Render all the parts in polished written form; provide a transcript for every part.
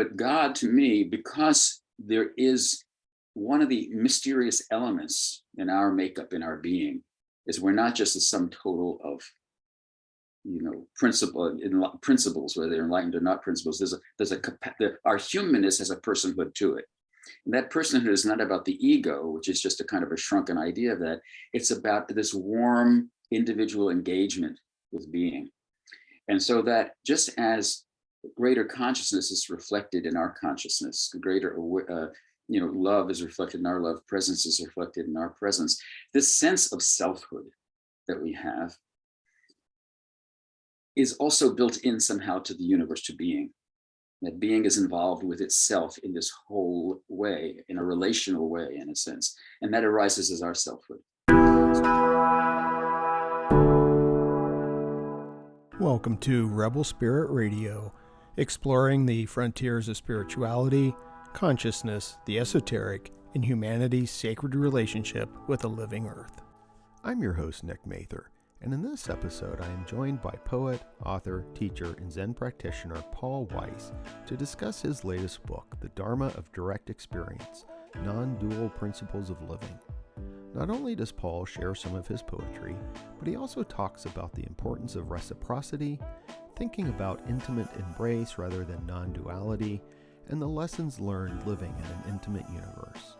But God, to me, because there is one of the mysterious elements in our makeup, in our being, is we're not just a sum total of, principles, whether they're enlightened or not principles. Our humanness has a personhood to it. And that personhood is not about the ego, which is just a kind of a shrunken idea of that. It's about this warm individual engagement with being. And so that just as greater consciousness is reflected in our consciousness, greater love is reflected in our love, presence is reflected in our presence. This sense of selfhood that we have is also built in somehow to the universe, to being. That being is involved with itself in this whole way, in a relational way, in a sense. And that arises as our selfhood. Welcome to Rebel Spirit Radio, exploring the frontiers of spirituality, consciousness, the esoteric, and humanity's sacred relationship with the living earth. I'm your host, Nick Mather, and in this episode I am joined by poet, author, teacher, and Zen practitioner Paul Weiss to discuss his latest book, The Dharma of Direct Experience, Non-Dual Principles of Living. Not only does Paul share some of his poetry, but he also talks about the importance of reciprocity, thinking about intimate embrace rather than non-duality, and the lessons learned living in an intimate universe.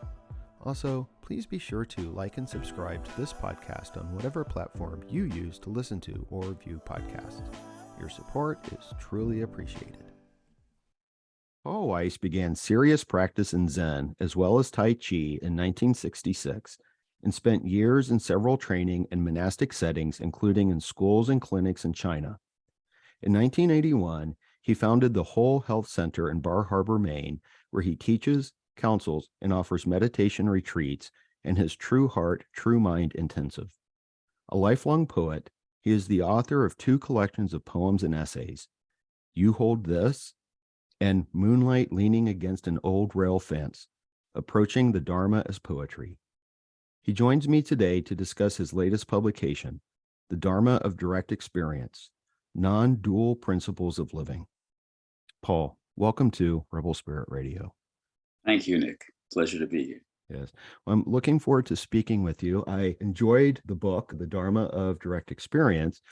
Also, please be sure to like and subscribe to this podcast on whatever platform you use to listen to or view podcasts. Your support is truly appreciated. Paul Weiss began serious practice in Zen as well as Tai Chi in 1966 and spent years in several training and monastic settings, including in schools and clinics in China. In 1981, he founded the Whole Health Center in Bar Harbor, Maine, where he teaches, counsels, and offers meditation retreats and his True Heart, True Mind Intensive. A lifelong poet, he is the author of 2 collections of poems and essays, You Hold This, and Moonlight Leaning Against an Old Rail Fence, Approaching the Dharma as Poetry. He joins me today to discuss his latest publication, The Dharma of Direct Experience, Non-Dual Principles of Living. Paul, welcome to Rebel Spirit Radio. Thank you, Nick. Pleasure to be here. Yes. Well, I'm looking forward to speaking with you. I enjoyed the book, The Dharma of Direct Experience,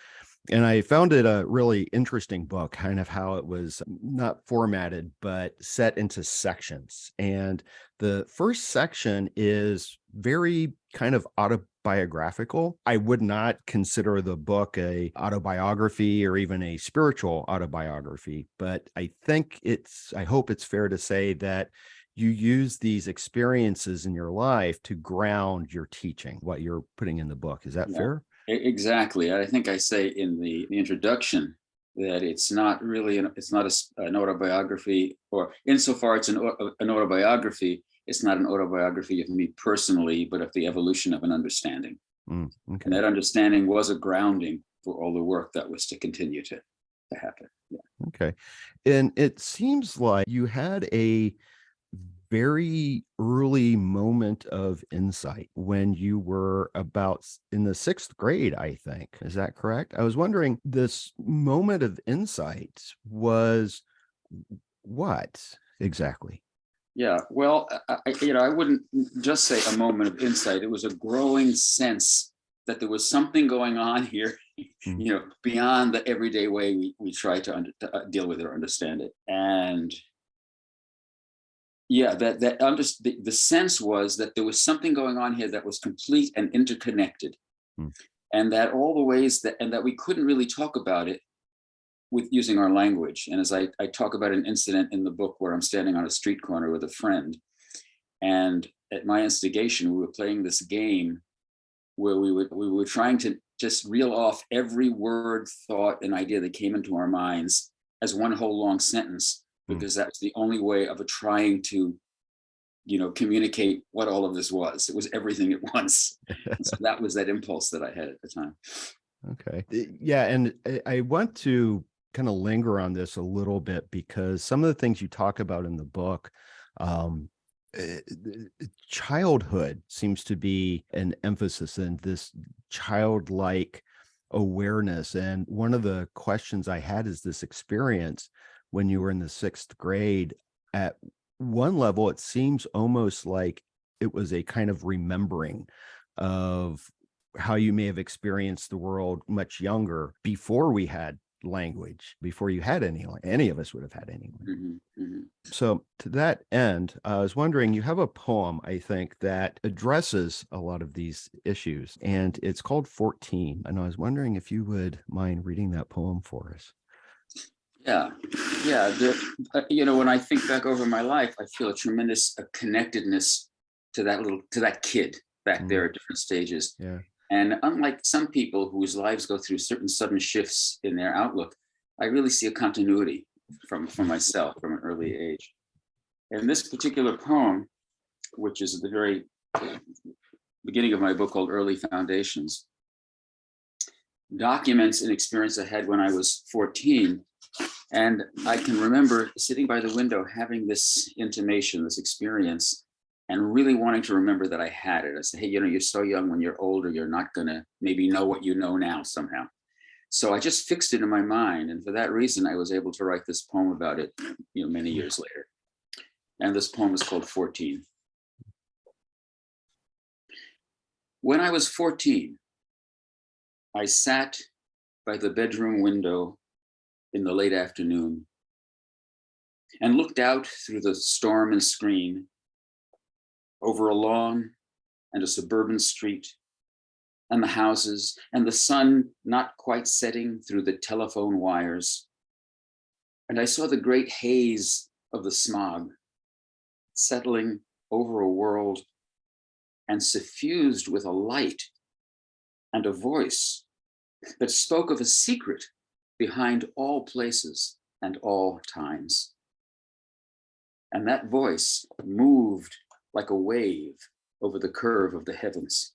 and I found it a really interesting book, kind of how it was not formatted, but set into sections. And the first section is very kind of autobiographical. I would not consider the book a autobiography or even a spiritual autobiography, but I hope it's fair to say that you use these experiences in your life to ground your teaching, what you're putting in the book. Is that fair? Exactly. I think I say in the introduction that it's not really an autobiography, or insofar it's an autobiography, it's not an autobiography of me personally, but of the evolution of an understanding. Okay. And that understanding was a grounding for all the work that was to continue to happen. Yeah. Okay. And it seems like you had a very early moment of insight when you were about in the 6th grade, I think. Is that correct? I was wondering, this moment of insight was what exactly? Yeah, well, I wouldn't just say a moment of insight. It was a growing sense that there was something going on here, beyond the everyday way we try to deal with it or understand it. And yeah, the sense was that there was something going on here that was complete and interconnected, and that all the ways that we couldn't really talk about it with using our language. And as I talk about an incident in the book where I'm standing on a street corner with a friend, and at my instigation, we were playing this game where we were trying to just reel off every word, thought, and idea that came into our minds as one whole long sentence, because that's the only way of trying to, communicate what all of this was. It was everything at once. So that was that impulse that I had at the time. Okay. Yeah. And I want to kind of linger on this a little bit because some of the things you talk about in the book, childhood seems to be an emphasis in this childlike awareness. And one of the questions I had is this experience when you were in the 6th grade at one level, it seems almost like it was a kind of remembering of how you may have experienced the world much younger before we had language, before you had any of us would have had any language. Mm-hmm, mm-hmm. So to that end, I was wondering, you have a poem, I think, that addresses a lot of these issues, and it's called 14. And I was wondering if you would mind reading that poem for us. Yeah, yeah. When I think back over my life, I feel a tremendous connectedness to that kid back there at different stages. Yeah. And unlike some people whose lives go through certain sudden shifts in their outlook, I really see a continuity from myself from an early age. And this particular poem, which is at the very beginning of my book called Early Foundations, documents an experience I had when I was 14. And I can remember sitting by the window having this intimation, this experience, and really wanting to remember that I had it. I said, hey, you're so young. When you're older, you're not going to maybe know what you know now somehow. So I just fixed it in my mind. And for that reason, I was able to write this poem about it, many years later. And this poem is called 14. When I was 14, I sat by the bedroom window in the late afternoon and looked out through the storm and screen over a lawn and a suburban street and the houses and the sun not quite setting through the telephone wires. And I saw the great haze of the smog settling over a world and suffused with a light and a voice that spoke of a secret behind all places and all times. And that voice moved like a wave over the curve of the heavens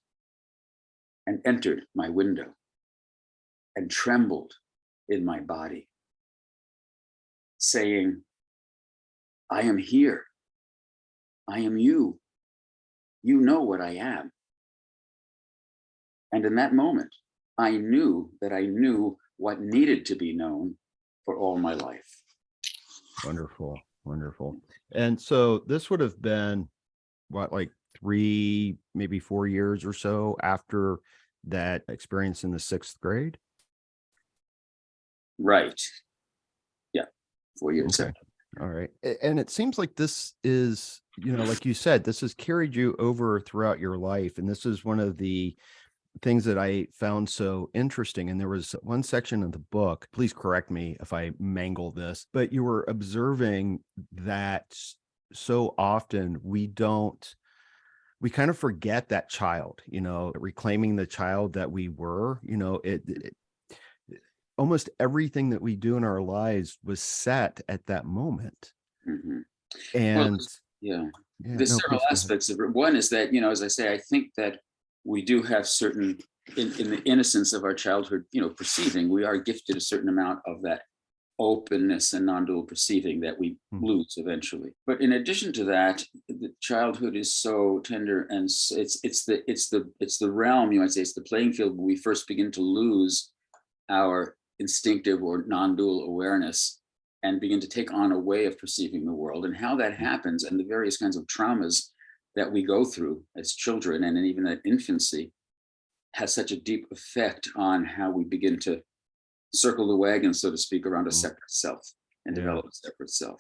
and entered my window and trembled in my body, saying, I am here. I am you. You know what I am. And in that moment, I knew that I knew what needed to be known for all my life. Wonderful, wonderful. And so this would have been what, like 3, maybe 4 years or so after that experience in the 6th grade? Right. Yeah, 4 years. Okay. All right. And it seems like this is, like you said, this has carried you over throughout your life. And this is one of the things that I found so interesting. And there was one section of the book, please correct me if I mangle this, but you were observing that so often we kind of forget that child, reclaiming the child that we were, almost everything that we do in our lives was set at that moment. Mm-hmm. And there's several aspects of it. One is that, as I say, I think that we do have certain, in the innocence of our childhood, perceiving, we are gifted a certain amount of that openness and non-dual perceiving that we lose eventually. But in addition to that, the childhood is so tender, and it's the realm, you might say, it's the playing field where we first begin to lose our instinctive or non-dual awareness and begin to take on a way of perceiving the world. And how that happens and the various kinds of traumas that we go through as children and even at infancy has such a deep effect on how we begin to circle the wagon, so to speak, around a separate self and develop a separate self.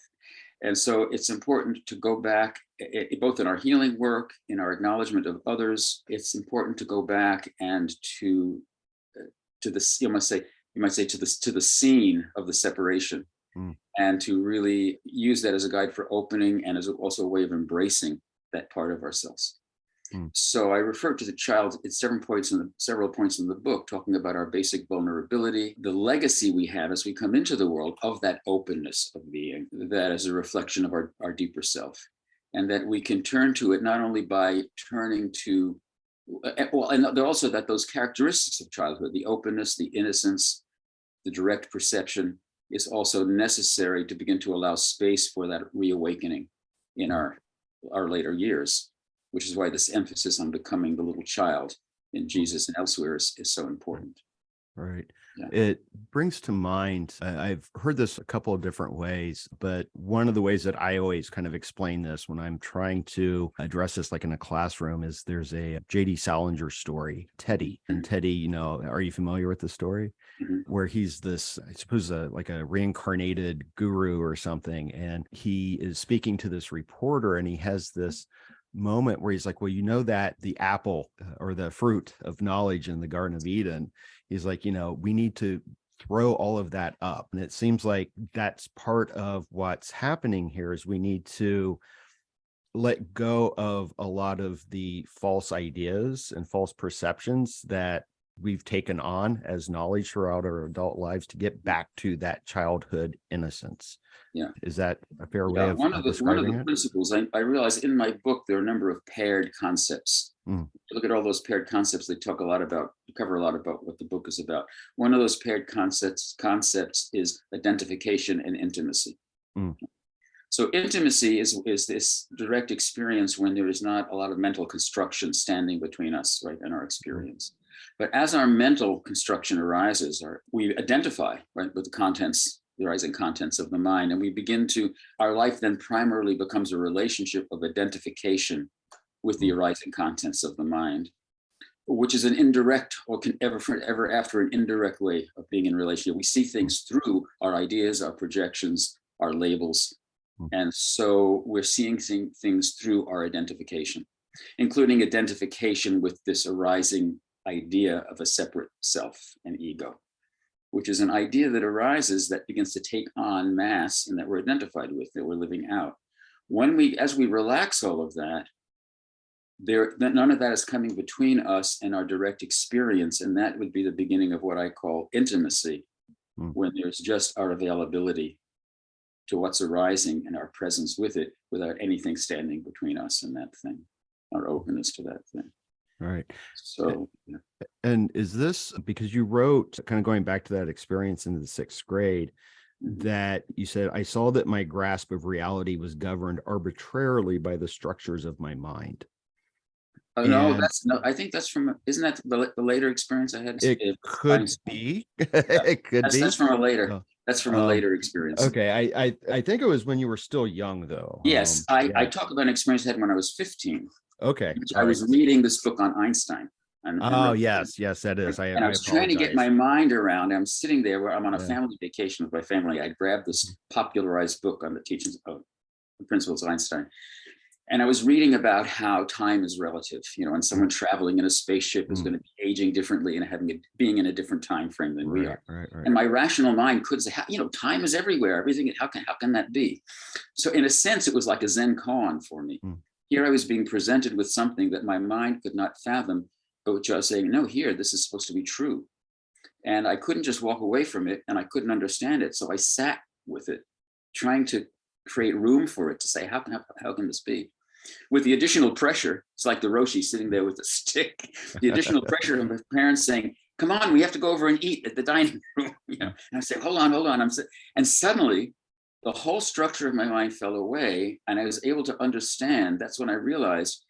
And so it's important to go back, both in our healing work, in our acknowledgement of others. It's important to go back and to this, you might say to the scene of the separation, and to really use that as a guide for opening and as also a way of embracing that part of ourselves. So I refer to the child at several points in the book, talking about our basic vulnerability, the legacy we have as we come into the world of that openness of being, that is a reflection of our deeper self, and that we can turn to it not only by turning to, and also that those characteristics of childhood, the openness, the innocence, the direct perception, is also necessary to begin to allow space for that reawakening in our later years, which is why this emphasis on becoming the little child in Jesus and elsewhere is so important. Right. Yeah. It brings to mind, I've heard this a couple of different ways, but one of the ways that I always kind of explain this when I'm trying to address this, like in a classroom, is there's a J.D. Salinger story, Teddy. And Teddy, are you familiar with the story? Mm-hmm. Where he's this, I suppose, like a reincarnated guru or something. And he is speaking to this reporter, and he has this moment where he's like, well, that the apple or the fruit of knowledge in the Garden of Eden, he's like, we need to throw all of that up. And it seems like that's part of what's happening here, is we need to let go of a lot of the false ideas and false perceptions that we've taken on as knowledge throughout our adult lives to get back to that childhood innocence. Yeah. Is that a fair way Yeah, of one of describing the it? principles I realize in my book, there are a number of paired concepts. Mm. Look at all those paired concepts. They cover a lot about what the book is about. One of those paired concepts is identification and intimacy. Mm. So intimacy is this direct experience when there is not a lot of mental construction standing between us, right, and our experience. But as our mental construction arises, we identify, right, with the rising contents of the mind, and our life then primarily becomes a relationship of identification with the arising contents of the mind, which is an indirect, or can ever after an indirect way of being in relationship. We see things through our ideas, our projections, our labels. And so we're seeing things through our identification, including identification with this arising idea of a separate self and ego, which is an idea that arises that begins to take on mass and that we're identified with, that we're living out. As we relax all of that, none of that is coming between us and our direct experience. And that would be the beginning of what I call intimacy, when there's just our availability to what's arising and our presence with it without anything standing between us and that thing, our openness to that thing. Right. So, yeah. And is this because you wrote, kind of going back to that experience in the 6th grade, that you said, I saw that my grasp of reality was governed arbitrarily by the structures of my mind? No, I think that's isn't that the later experience I had? It could be. It could be. That's from a later. Oh. That's from a later experience. Okay. I think it was when you were still young, though. Yes, I talk about an experience I had when I was 15. Okay. I was reading this book on Einstein. Yes, that is. I was trying to get my mind around. I'm sitting there where I'm on a family vacation with my family. I grabbed this popularized book on the teachings of the principles of Einstein. And I was reading about how time is relative, and someone traveling in a spaceship is going to be aging differently and being in a different time frame than we are. Right. And my rational mind could say, time is everywhere. Everything. How can that be? So in a sense, it was like a Zen koan for me. Here I was being presented with something that my mind could not fathom, but which I was saying, no, this is supposed to be true. And I couldn't just walk away from it, and I couldn't understand it. So I sat with it, trying to create room for it to say, how can this be? With the additional pressure, it's like the Roshi sitting there with a stick, the additional pressure of my parents saying, come on, we have to go over and eat at the dining room. And I say, hold on. And suddenly the whole structure of my mind fell away, and I was able to understand. That's when I realized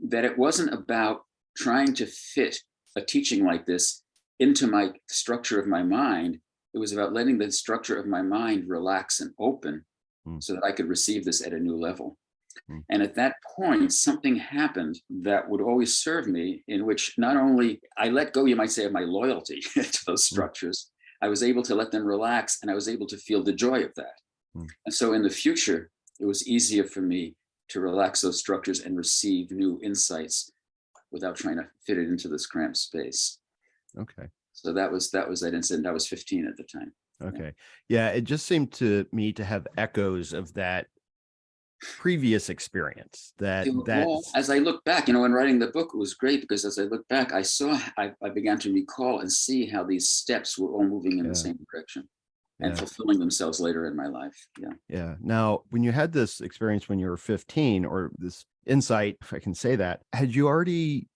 that it wasn't about trying to fit a teaching like this into my structure of my mind. It was about letting the structure of my mind relax and open so that I could receive this at a new level. And at that point, something happened that would always serve me, in which not only I let go, you might say, of my loyalty to those structures, I was able to let them relax, and I was able to feel the joy of that. And so in the future, it was easier for me to relax those structures and receive new insights without trying to fit it into this cramped space. Okay. So that was that incident. I was 15 at the time. Okay. Yeah, it just seemed to me to have echoes of that previous experience. As I look back, when writing the book, it was great, because as I look back, I began to recall and see how these steps were all moving in the same direction and fulfilling themselves later in my life. Yeah. Now, when you had this experience when you were 15, or this insight, if I can say that, had you already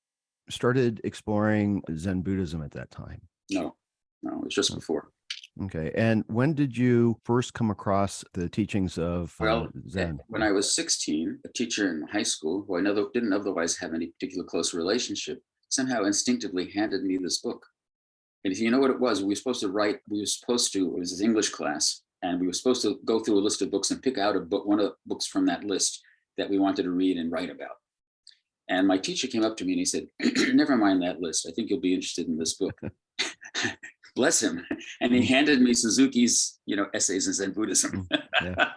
started exploring Zen Buddhism at that time? No, it was just before. Okay. And when did you first come across the teachings of Zen? When I was 16, a teacher in high school, who I didn't otherwise have any particular close relationship, somehow instinctively handed me this book. And if you know what it was, we it was this English class, and we were supposed to go through a list of books and pick out one of the books from that list that we wanted to read and write about. And my teacher came up to me and he said, never mind that list. I think you'll be interested in this book. Bless him. And he handed me Suzuki's, Essays in Zen Buddhism. Yeah.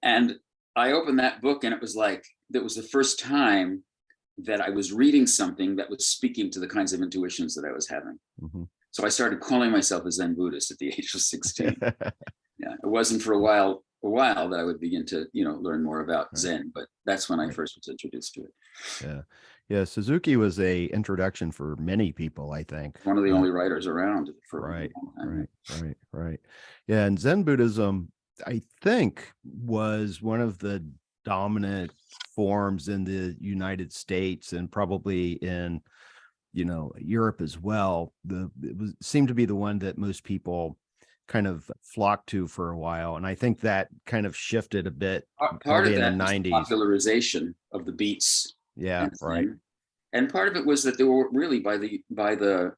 And I opened that book, and it was the first time that I was reading something that was speaking to the kinds of intuitions that I was having. Mm-hmm. So I started calling myself a Zen Buddhist at the age of 16. Yeah, it wasn't for a while that I would begin to, learn more about Zen, but that's when I first was introduced to it. Yeah. Yeah. Suzuki was a introduction for many people, I think. One of the only writers around for right, a long time. Right. Yeah. And Zen Buddhism, I think, was one of the dominant forms in the United States and probably in, Europe as well. Seemed to be the one that most people kind of flocked to for a while. And I think that kind of shifted a bit part of in that the 90s. Popularization of the beats. Yeah, right. And part of it was that there were really by the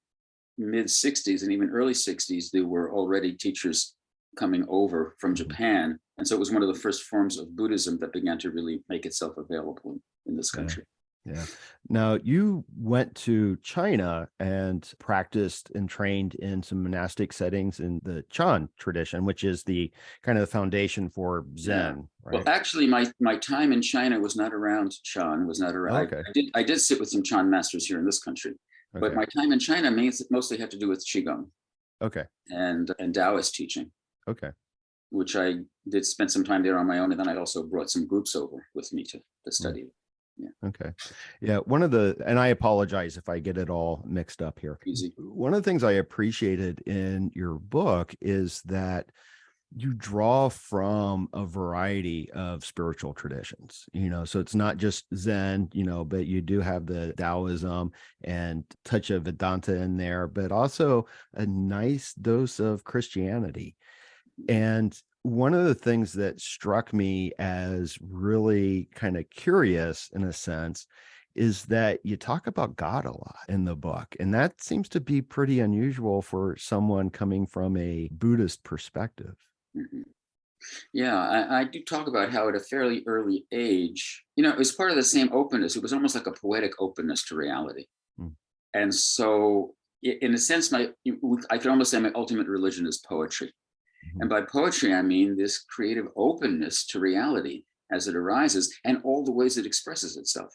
mid 60s and even early 60s, there were already teachers coming over from Japan. And so it was one of the first forms of Buddhism that began to really make itself available in this country. Yeah. Now, you went to China and practiced and trained in some monastic settings in the Chan tradition, which is the kind of the foundation for Zen. Right? Well, actually, my time in China was not around Chan, was not around. Okay. I did sit with some Chan masters here in this country, but my time in China mostly had to do with Qigong. Okay. And Taoist teaching. Okay. Which I did spend some time there on my own, and then I also brought some groups over with me to study. Yeah. Okay. Yeah. And I apologize if I get it all mixed up here. Easy. One of the things I appreciated in your book is that you draw from a variety of spiritual traditions, so it's not just Zen, but you do have the Taoism and touch of Vedanta in there, but also a nice dose of Christianity. And one of the things that struck me as really kind of curious in a sense is that you talk about God a lot in the book. And that seems to be pretty unusual for someone coming from a Buddhist perspective. Mm-hmm. Yeah, I do talk about how at a fairly early age, it was part of the same openness. It was almost like a poetic openness to reality. And so in a sense, I could almost say my ultimate religion is poetry. And by poetry, I mean this creative openness to reality as it arises and all the ways it expresses itself.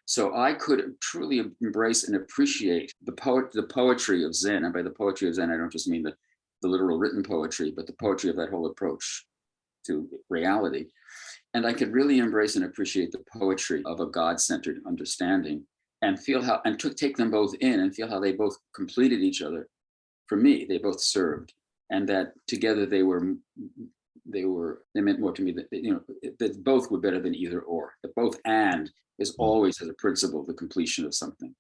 So I could truly embrace and appreciate the poetry of Zen. And by the poetry of Zen, I don't just mean the literal written poetry, but the poetry of that whole approach to reality. And I could really embrace and appreciate the poetry of a God-centered understanding and feel take them both in and feel how they both completed each other. For me, they both served. And that together they meant more to me that both were better than either or. That both and is always as a principle the completion of something.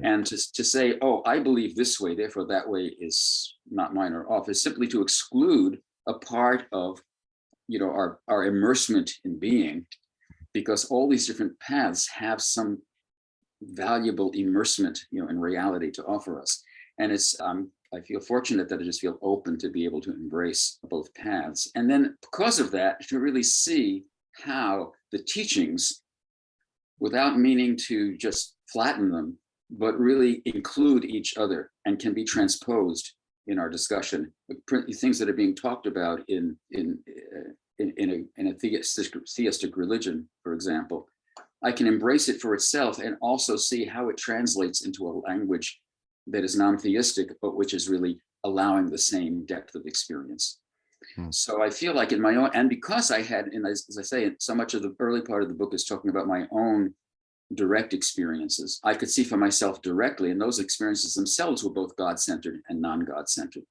And to say, oh, I believe this way, therefore that way is not mine or off, is simply to exclude a part of our immersement in being, because all these different paths have some valuable immersement in reality to offer us. And it's I feel fortunate that I just feel open to be able to embrace both paths. And then because of that, to really see how the teachings, without meaning to just flatten them, but really include each other and can be transposed in our discussion. Things that are being talked about in a theistic religion, for example, I can embrace it for itself and also see how it translates into a language that is non-theistic, but which is really allowing the same depth of experience. So I feel like in my own, and because I had, and as I say, so much of the early part of the book is talking about my own direct experiences, I could see for myself directly, and those experiences themselves were both God-centered and non-God-centered.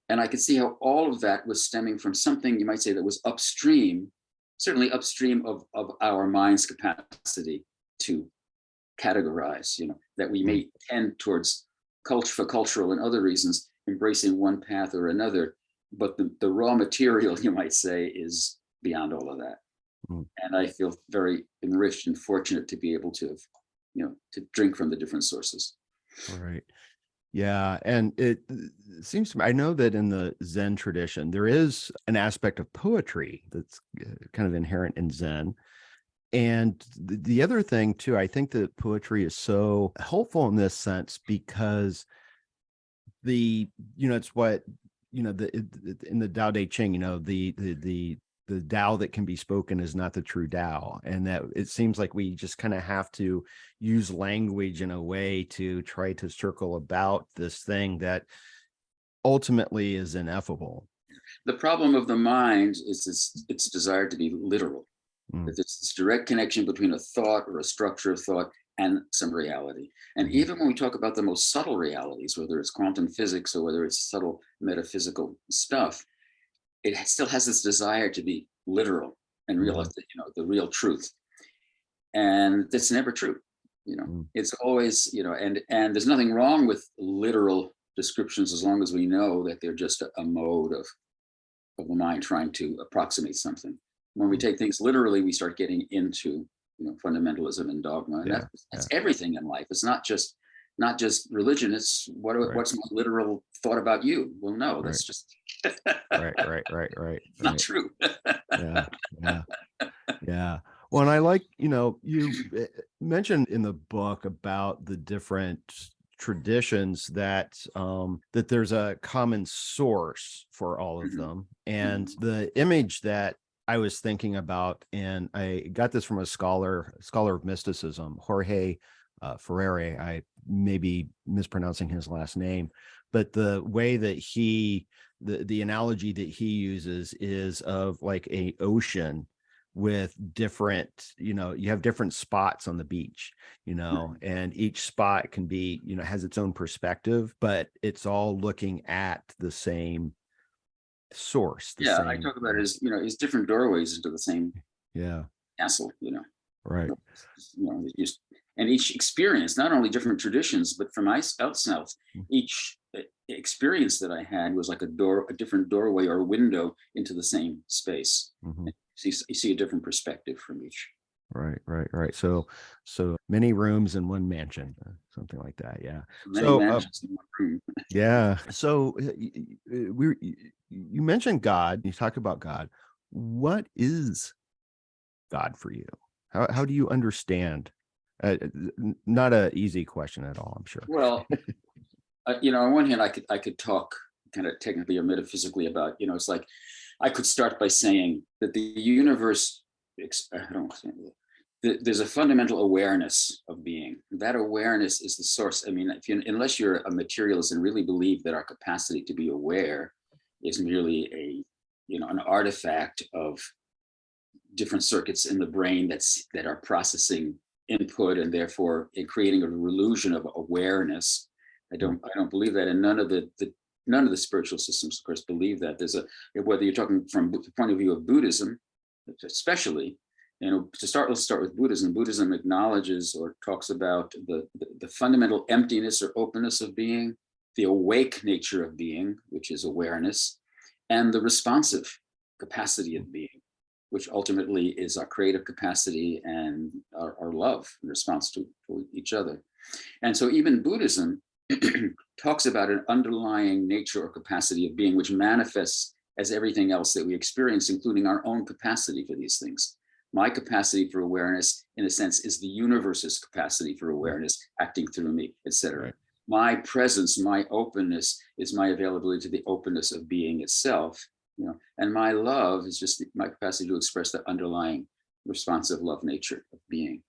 And I could see how all of that was stemming from something you might say that was upstream, certainly upstream of our mind's capacity to categorize, that we may tend towards for cultural and other reasons, embracing one path or another, but the raw material, you might say, is beyond all of that. And I feel very enriched and fortunate to be able to, to drink from the different sources. All right. Yeah. And it seems to me, I know that in the Zen tradition, there is an aspect of poetry that's kind of inherent in Zen. And the other thing too, I think that poetry is so helpful in this sense because it's what, in the Tao Te Ching, the Tao that can be spoken is not the true Tao. And that it seems like we just kind of have to use language in a way to try to circle about this thing that ultimately is ineffable. The problem of the mind is its desire to be literal. That there's this direct connection between a thought or a structure of thought and some reality. And even when we talk about the most subtle realities, whether it's quantum physics or whether it's subtle metaphysical stuff, it still has this desire to be literal and real, the real truth. And that's never true. It's always, and there's nothing wrong with literal descriptions as long as we know that they're just a mode of the mind trying to approximate something. When we take things literally, we start getting into fundamentalism and dogma, and that's everything in life. It's not just religion. It's what's my literal thought about you. Well, no, that's just right. Not true. Yeah. Well, and I like, you mentioned in the book about the different traditions that there's a common source for all of them, and the image that I was thinking about, and I got this from a scholar of mysticism, Jorge Ferrere. I may be mispronouncing his last name, but the way that the analogy that he uses is of like a ocean with different, you have different spots on the beach, and each spot can be, has its own perspective, but it's all looking at the same source. I talk about it as different doorways into the same castle. Right. And each experience, not only different traditions, but for myself, each experience that I had was like a different doorway or window into the same space. You see a different perspective from each. Right. So many rooms in one mansion, something like that. Yeah. Many mansions in one room. Yeah. So you mentioned God. You talk about God. What is God for you? How do you understand? Not an easy question at all, I'm sure. Well, on one hand, I could talk kind of technically or metaphysically about, it's like I could start by saying that the universe, there's a fundamental awareness of being. That awareness is the source. I mean, unless you're a materialist and really believe that our capacity to be aware is merely an artifact of different circuits in the brain that are processing input and therefore in creating an illusion of awareness. I don't believe that, and none of the spiritual systems, of course, believe that. Whether you're talking from the point of view of Buddhism, especially, let's start with Buddhism. Buddhism acknowledges or talks about the fundamental emptiness or openness of being, the awake nature of being, which is awareness, and the responsive capacity of being, which ultimately is our creative capacity and our love in response to each other. And so even Buddhism talks about an underlying nature or capacity of being, which manifests as everything else that we experience, including our own capacity for these things. My capacity for awareness, in a sense, is the universe's capacity for awareness acting through me, etc. Right. My presence, my openness is my availability to the openness of being itself. And my love is just my capacity to express the underlying responsive love nature of being.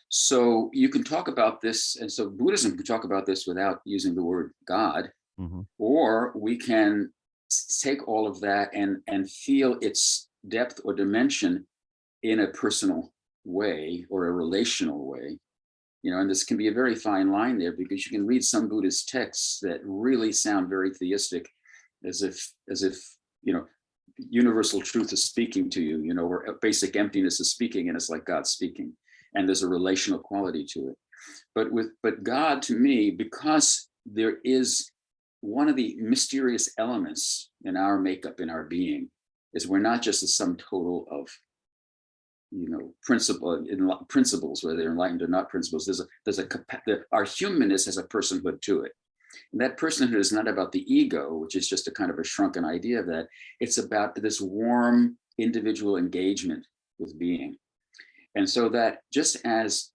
So you can talk about this, and so Buddhism can talk about this without using the word God, or we can take all of that and feel its depth or dimension in a personal way or a relational way. And this can be a very fine line there, because you can read some Buddhist texts that really sound very theistic, as if universal truth is speaking to you, or basic emptiness is speaking, and it's like God speaking, and there's a relational quality to it. But God, to me, because there is one of the mysterious elements in our makeup, in our being, is we're not just the sum total of principles, whether they're enlightened or not principles. Our humanness has a personhood to it. And that personhood is not about the ego, which is just a kind of a shrunken idea of that. It's about this warm individual engagement with being. And so that just as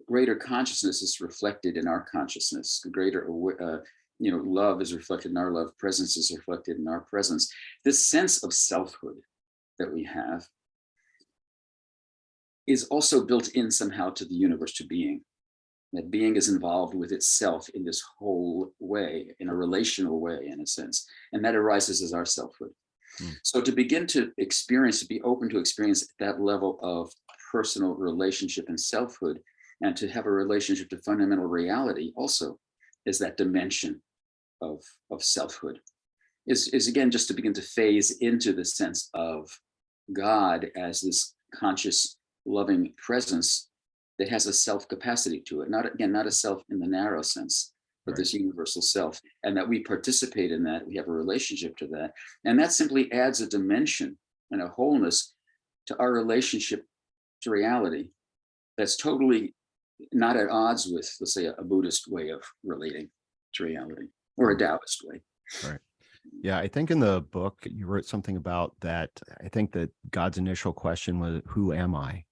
greater consciousness is reflected in our consciousness, greater love is reflected in our love, presence is reflected in our presence. This sense of selfhood that we have is also built in somehow to the universe, to being. That being is involved with itself in this whole way, in a relational way, in a sense, and that arises as our selfhood. So to begin to experience, to be open to experience that level of personal relationship and selfhood, and to have a relationship to fundamental reality also is that dimension of selfhood, is again just to begin to phase into the sense of God as this conscious, loving presence that has a self capacity to it. Not a self in the narrow sense, but this universal self, and that we participate in that, we have a relationship to that. And that simply adds a dimension and a wholeness to our relationship to reality that's totally not at odds with, let's say, a Buddhist way of relating to reality, or a Taoist way. Right. Yeah, I think in the book you wrote something about that. I think that God's initial question was, "Who am I?"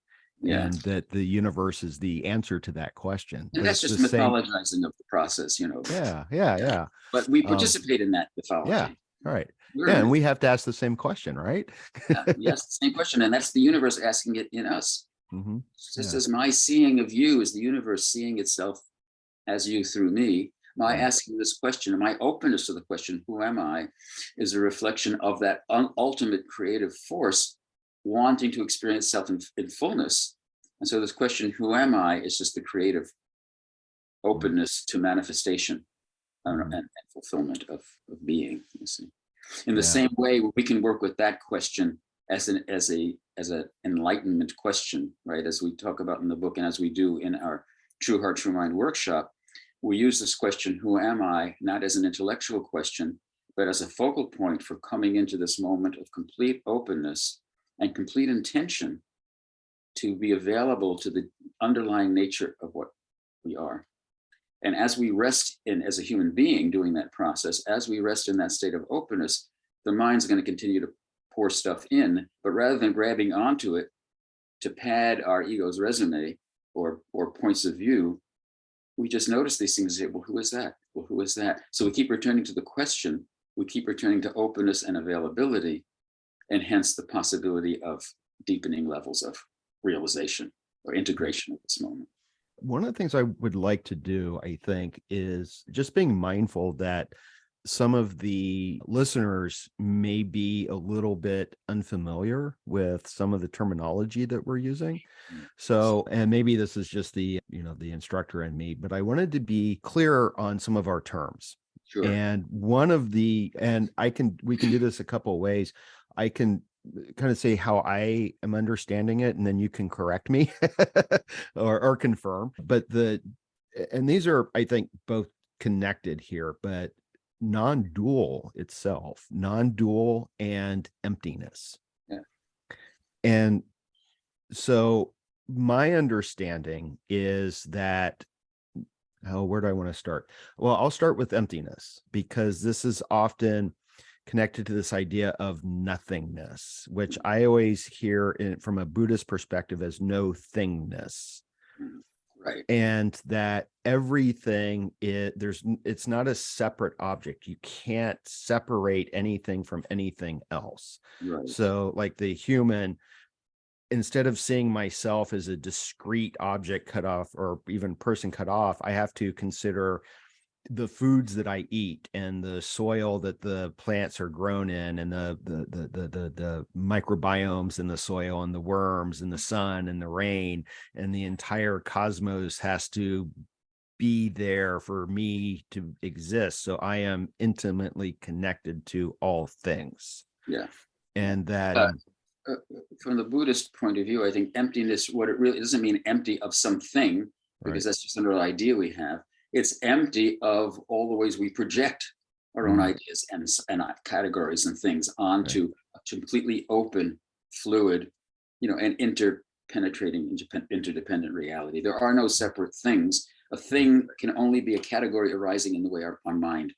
Yeah. And that the universe is the answer to that question. And But that's it's just the same. mythologizing of the process, Yeah. But we participate in that mythology. Yeah. All right. We're Yeah, and we have to ask the same question, right? yes, the same question, and that's the universe asking it in us. Just Yeah. as my seeing of you is the universe seeing itself as you through me, my asking this question, and my openness to the question, who am I, is a reflection of that ultimate creative force wanting to experience self in fullness. And so this question, who am I, is just the creative openness to manifestation and fulfillment of being, you see. In the same way, we can work with that question as an enlightenment question, right? As we talk about in the book, and as we do in our True Heart, True Mind workshop, we use this question, who am I, not as an intellectual question, but as a focal point for coming into this moment of complete openness and complete intention to be available to the underlying nature of what we are. And as we rest in, as a human being doing that process, as we rest in that state of openness, the mind's going to continue to pour stuff in, but rather than grabbing onto it to pad our ego's resume or points of view, we just notice these things and say, well, who is that? Well, who is that? So we keep returning to the question, we keep returning to openness and availability, and hence the possibility of deepening levels of realization or integration at this moment. One of the things I would like to do, I think, is just being mindful that some of the listeners may be a little bit unfamiliar with some of the terminology that we're using. So, and maybe this is just the instructor in me, but I wanted to be clear on some of our terms. Sure. And we can do this a couple of ways. I can kind of say how I am understanding it, and then you can correct me or confirm. But these are, I think, both connected here, but non-dual itself, non-dual and emptiness. Yeah. And so my understanding is that, where do I want to start? Well, I'll start with emptiness, because this is often connected to this idea of nothingness, which I always hear from a Buddhist perspective as no thingness. Right. And that everything it's not a separate object. You can't separate anything from anything else. Right. So like the human, instead of seeing myself as a discrete object cut off, or even person cut off, I have to consider the foods that I eat and the soil that the plants are grown in, and the microbiomes in the soil, and the worms and the sun and the rain, and the entire cosmos has to be there for me to exist. So I am intimately connected to all things. Yeah. And that from the Buddhist point of view, I think emptiness, what it really doesn't mean empty of something, because that's just another idea we have. It's empty of all the ways we project our own ideas and categories and things onto a completely open, fluid, and interpenetrating, interdependent reality. There are no separate things. A thing can only be a category arising in the way our mind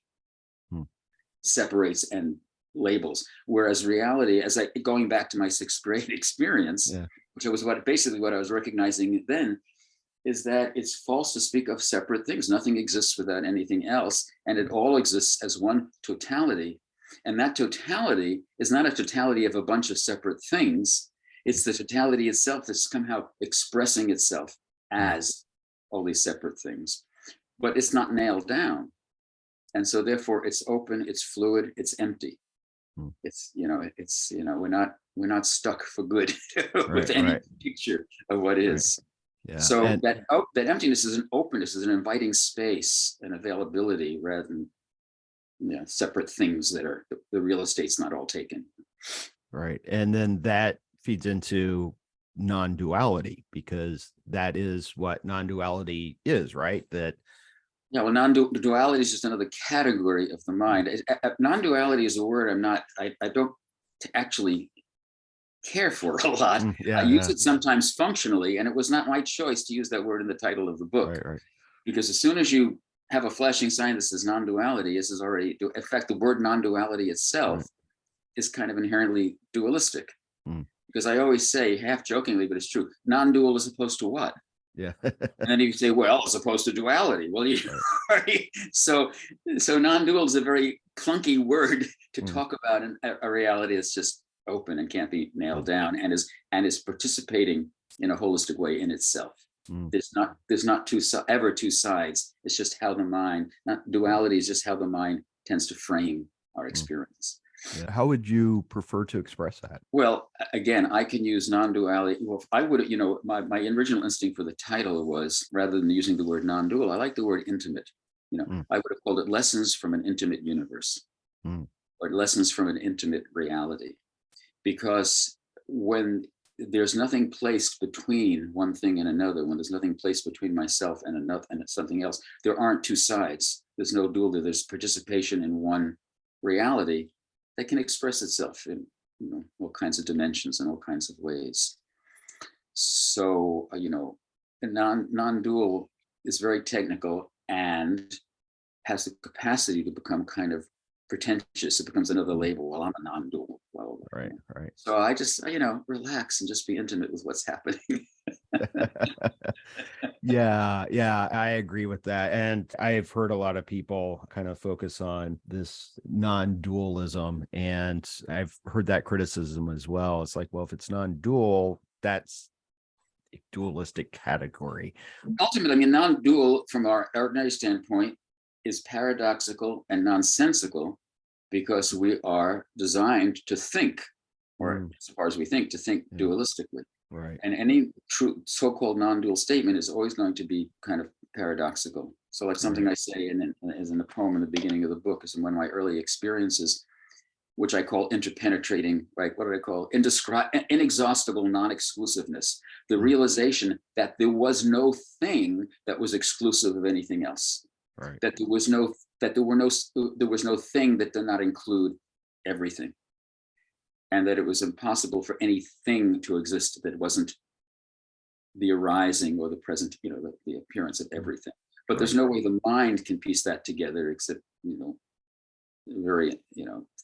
separates and labels. Whereas reality, going back to my 6th grade experience, which was basically what I was recognizing then, is that it's false to speak of separate things. Nothing exists without anything else, and it all exists as one totality. And that totality is not a totality of a bunch of separate things. It's the totality itself that's somehow expressing itself as all these separate things, but it's not nailed down. And so therefore it's open, it's fluid, it's empty. It's, we're not stuck for good with any picture of what is. Yeah. So that emptiness is an openness, is an inviting space and availability rather than separate things that are the real estate's not all taken. Right. And then that feeds into non-duality, because that is what non-duality is, right? Well, non-duality is just another category of the mind. Non-duality is a word I don't actually care for a lot. I use it sometimes functionally, and it was not my choice to use that word in the title of the book. Right. Because as soon as you have a flashing sign that says non-duality, this is already, in fact, the word non-duality itself is kind of inherently dualistic. Because I always say, half jokingly, but it's true, non-dual as opposed to what? Yeah. And then you say, well, as opposed to duality. Well, so non-dual is a very clunky word to talk about a reality that's just open and can't be nailed down, and is participating in a holistic way in itself. There's not ever two sides. It's just how the mind, not duality, is just how the mind tends to frame our experience. Yeah. How would you prefer to express that? Well, again, I can use non-duality. Well, I would, my original instinct for the title was, rather than using the word non-dual, I like the word intimate. I would have called it Lessons from an Intimate Universe, or Lessons from an Intimate Reality. Because when there's nothing placed between one thing and another, when there's nothing placed between myself and another and something else, there aren't two sides. There's no duality. There's participation in one reality that can express itself in all kinds of dimensions and all kinds of ways. So non-dual is very technical and has the capacity to become kind of pretentious. It becomes another label. Well, I'm a non-dual. Well, right. So I just relax and just be intimate with what's happening. Yeah, I agree with that. And I've heard a lot of people kind of focus on this non-dualism, and I've heard that criticism as well. It's like, well, if it's non-dual, that's a dualistic category. Ultimately, non-dual from our ordinary standpoint is paradoxical and nonsensical, because we are designed to think, or as far as we think, to think dualistically. Right. And any true so-called non-dual statement is always going to be kind of paradoxical. So like something I say in a poem in the beginning of the book is one of my early experiences, which I call interpenetrating, right? What do I call? Inexhaustible non-exclusiveness. The realization that there was no thing that was exclusive of anything else. Right. That there was no thing that did not include everything. And that it was impossible for anything to exist that wasn't the arising or the present, the appearance of everything. But there's no way the mind can piece that together except, very,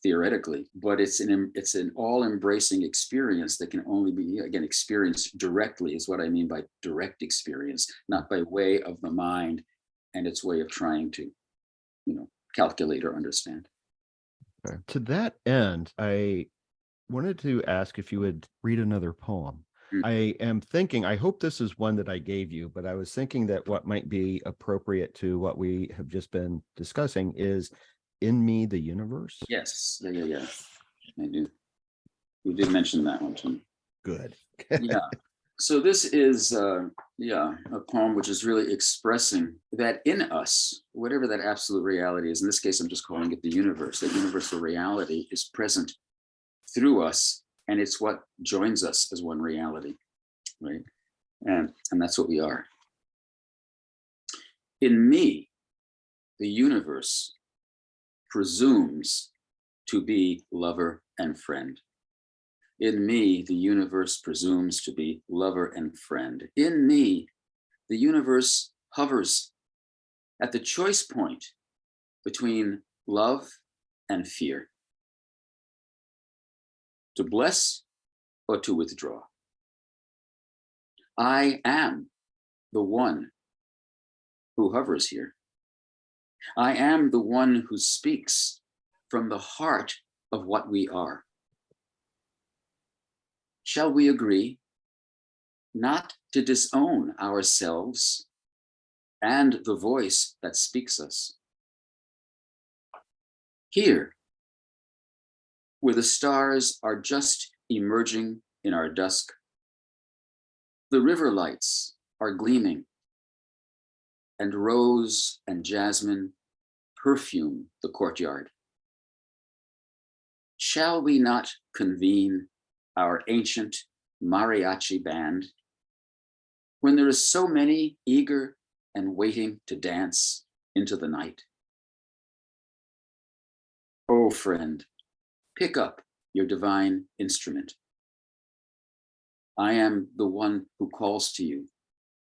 theoretically. But it's an all-embracing experience that can only be, again, experienced directly, is what I mean by direct experience, not by way of the mind and its way of trying to, calculate or understand. Okay. To that end, I wanted to ask if you would read another poem. I am thinking, I hope this is one that I gave you, but I was thinking that what might be appropriate to what we have just been discussing is In Me, the Universe. Yes. Yeah. I do. You did mention that one too. Good. Yeah. So this is a poem which is really expressing that in us, whatever that absolute reality is, in this case, I'm just calling it the universe, that universal reality is present through us, and it's what joins us as one reality, right? And that's what we are. In me, the universe presumes to be lover and friend. In me, the universe presumes to be lover and friend. In me, the universe hovers at the choice point between love and fear, to bless or to withdraw. I am the one who hovers here. I am the one who speaks from the heart of what we are. Shall we agree not to disown ourselves and the voice that speaks us? Here, where the stars are just emerging in our dusk, the river lights are gleaming, and rose and jasmine perfume the courtyard. Shall we not convene our ancient mariachi band when there is so many eager and waiting to dance into the night? Oh, friend, pick up your divine instrument. I am the one who calls to you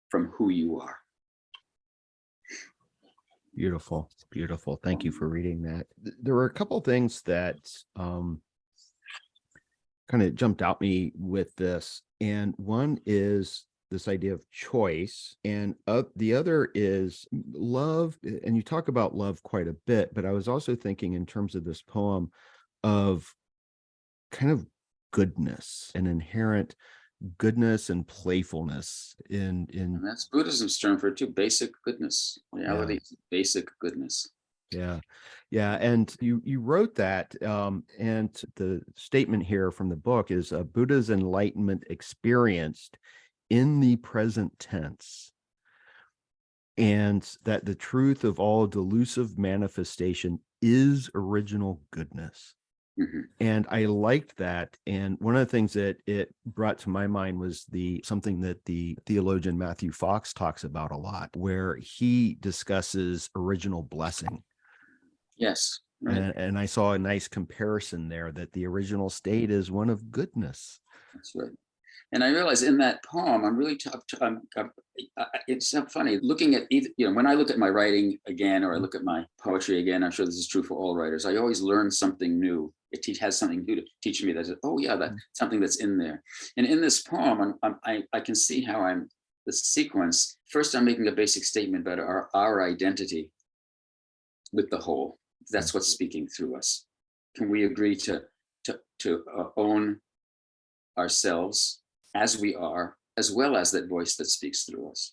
from who you are. Beautiful, beautiful. Thank you for reading that. There were a couple of things that kind of jumped out me with this. And one is this idea of choice, and the other is love. And you talk about love quite a bit, but I was also thinking in terms of this poem of kind of goodness and inherent goodness and playfulness in And that's Buddhism's term for it too, basic goodness. Reality Yeah. is basic goodness. Yeah. And you wrote that, and the statement here from the book is Buddha's enlightenment experienced in the present tense, and that the truth of all delusive manifestation is original goodness. Mm-hmm. And I liked that. And one of the things that it brought to my mind was something that the theologian Matthew Fox talks about a lot, where he discusses original blessing. Yes. Right. And I saw a nice comparison there, that the original state is one of goodness. That's right. And I realize in that poem, I'm really it's so funny looking at either, when I look at my writing again, or I look at my poetry again, I'm sure this is true for all writers. I always learn something new. It has something new to teach me that, oh yeah, that's something that's in there. And in this poem, I can see how the sequence. First, I'm making a basic statement about our identity with the whole. That's what's speaking through us. Can we agree to own ourselves as we are, as well as that voice that speaks through us?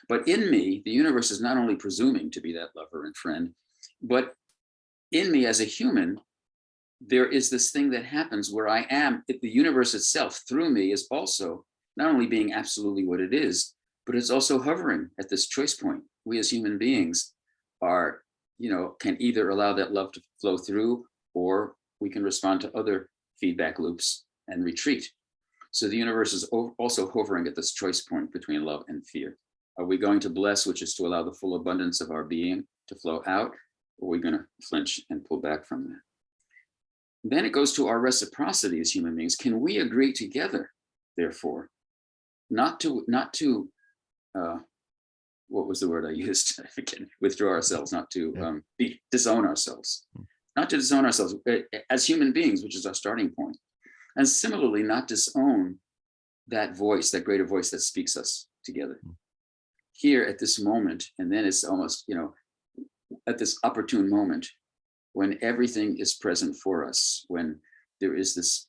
But in me, the universe is not only presuming to be that lover and friend, but in me as a human, there is this thing that happens where I am, the universe itself through me is also not only being absolutely what it is, but it's also hovering at this choice point. We as human beings are, can either allow that love to flow through, or we can respond to other feedback loops and retreat. So the universe is also hovering at this choice point between love and fear. Are we going to bless, which is to allow the full abundance of our being to flow out, or are we going to flinch and pull back from that? Then it goes to our reciprocity as human beings. Can we agree together, therefore, not to what was the word I used? I forget. Withdraw ourselves, not to disown ourselves, not to disown ourselves as human beings, which is our starting point. And similarly, not disown that voice, that greater voice that speaks us together here at this moment. And then it's almost, at this opportune moment when everything is present for us, when there is this,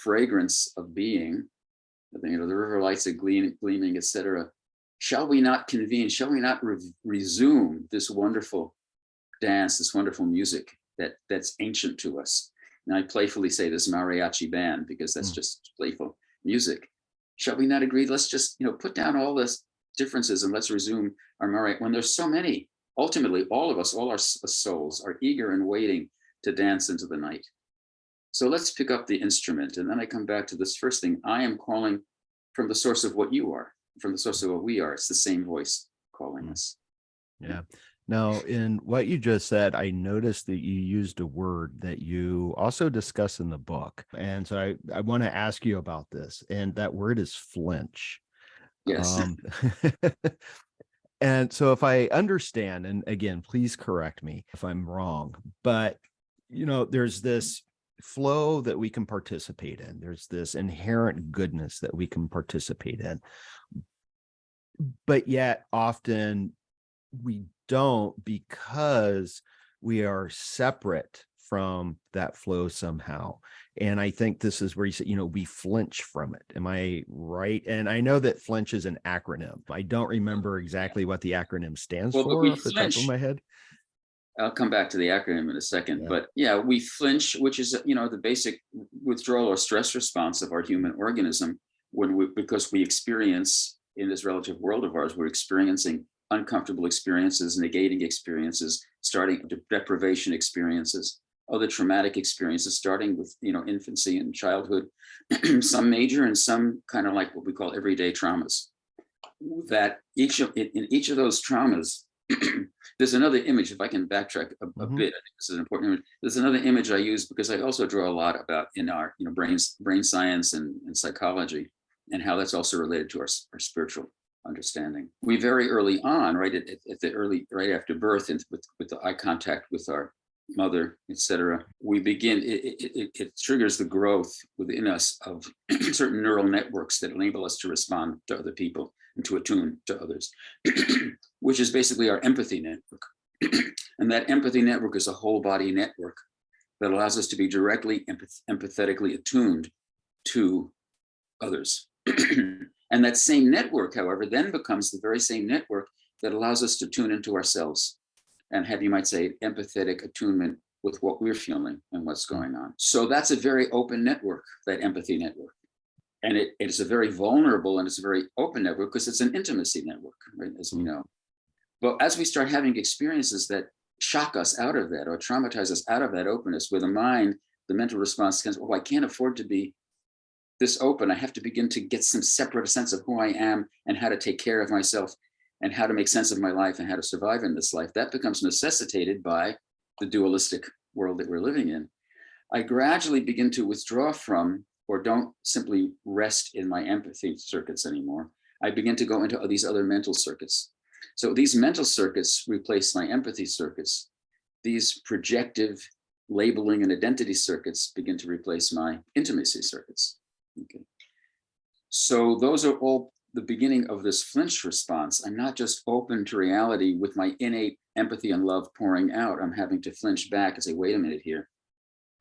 fragrance of being, the river lights are gleaming, etc. Shall we not convene? Shall we not resume this wonderful dance, this wonderful music that's ancient to us? And I playfully say this mariachi band because that's just playful music. Shall we not agree? Let's just, put down all this differences and let's resume our mariachi. When there's so many, ultimately, all of us, all our souls are eager and waiting to dance into the night. So let's pick up the instrument. And then I come back to this first thing. I am calling from the source of what you are, from the source of what we are. It's the same voice calling us. Yeah. Now, in what you just said, I noticed that you used a word that you also discuss in the book. And so I want to ask you about this. And that word is flinch. Yes. And so if I understand, and again, please correct me if I'm wrong, but there's this flow that we can participate in. There's this inherent goodness that we can participate in. But yet often we don't, because we are separate from that flow somehow. And I think this is where you say, we flinch from it. Am I right? And I know that flinch is an acronym. I don't remember exactly what the acronym stands Well, but we off the top of flinch. my head. I'll come back to the acronym in a second, Yeah. but yeah, we flinch, which is, the basic withdrawal or stress response of our human organism because we experience in this relative world of ours, we're experiencing uncomfortable experiences, negating experiences, starting deprivation experiences, other traumatic experiences, starting with, infancy and childhood, some major and some kind of like what we call everyday traumas. That in each of those traumas, there's another image, if I can backtrack a bit. I think this is an important image. There's another image I use because I also draw a lot about in our brain science and psychology, and how that's also related to our spiritual understanding. We very early on, right after birth, and with the eye contact with our mother, etc., we begin. It triggers the growth within us of certain neural networks that enable us to respond to other people and to attune to others, which is basically our empathy network. And that empathy network is a whole body network that allows us to be directly empathetically attuned to others. And that same network, however, then becomes the very same network that allows us to tune into ourselves and have, you might say, empathetic attunement with what we're feeling and what's going on. So that's a very open network, that empathy network. And it is a very vulnerable and it's a very open network because it's an intimacy network, right, as we know. But as we start having experiences that shock us out of that or traumatize us out of that openness, where the mind, the mental response comes, I can't afford to be this open. I have to begin to get some separate sense of who I am and how to take care of myself and how to make sense of my life and how to survive in this life. That becomes necessitated by the dualistic world that we're living in. I gradually begin to withdraw from, or don't simply rest in my empathy circuits anymore. I begin to go into these other mental circuits. So these mental circuits replace my empathy circuits. These projective labeling and identity circuits begin to replace my intimacy circuits. Okay. So those are all the beginning of this flinch response. I'm not just open to reality with my innate empathy and love pouring out. I'm having to flinch back and say, wait a minute here.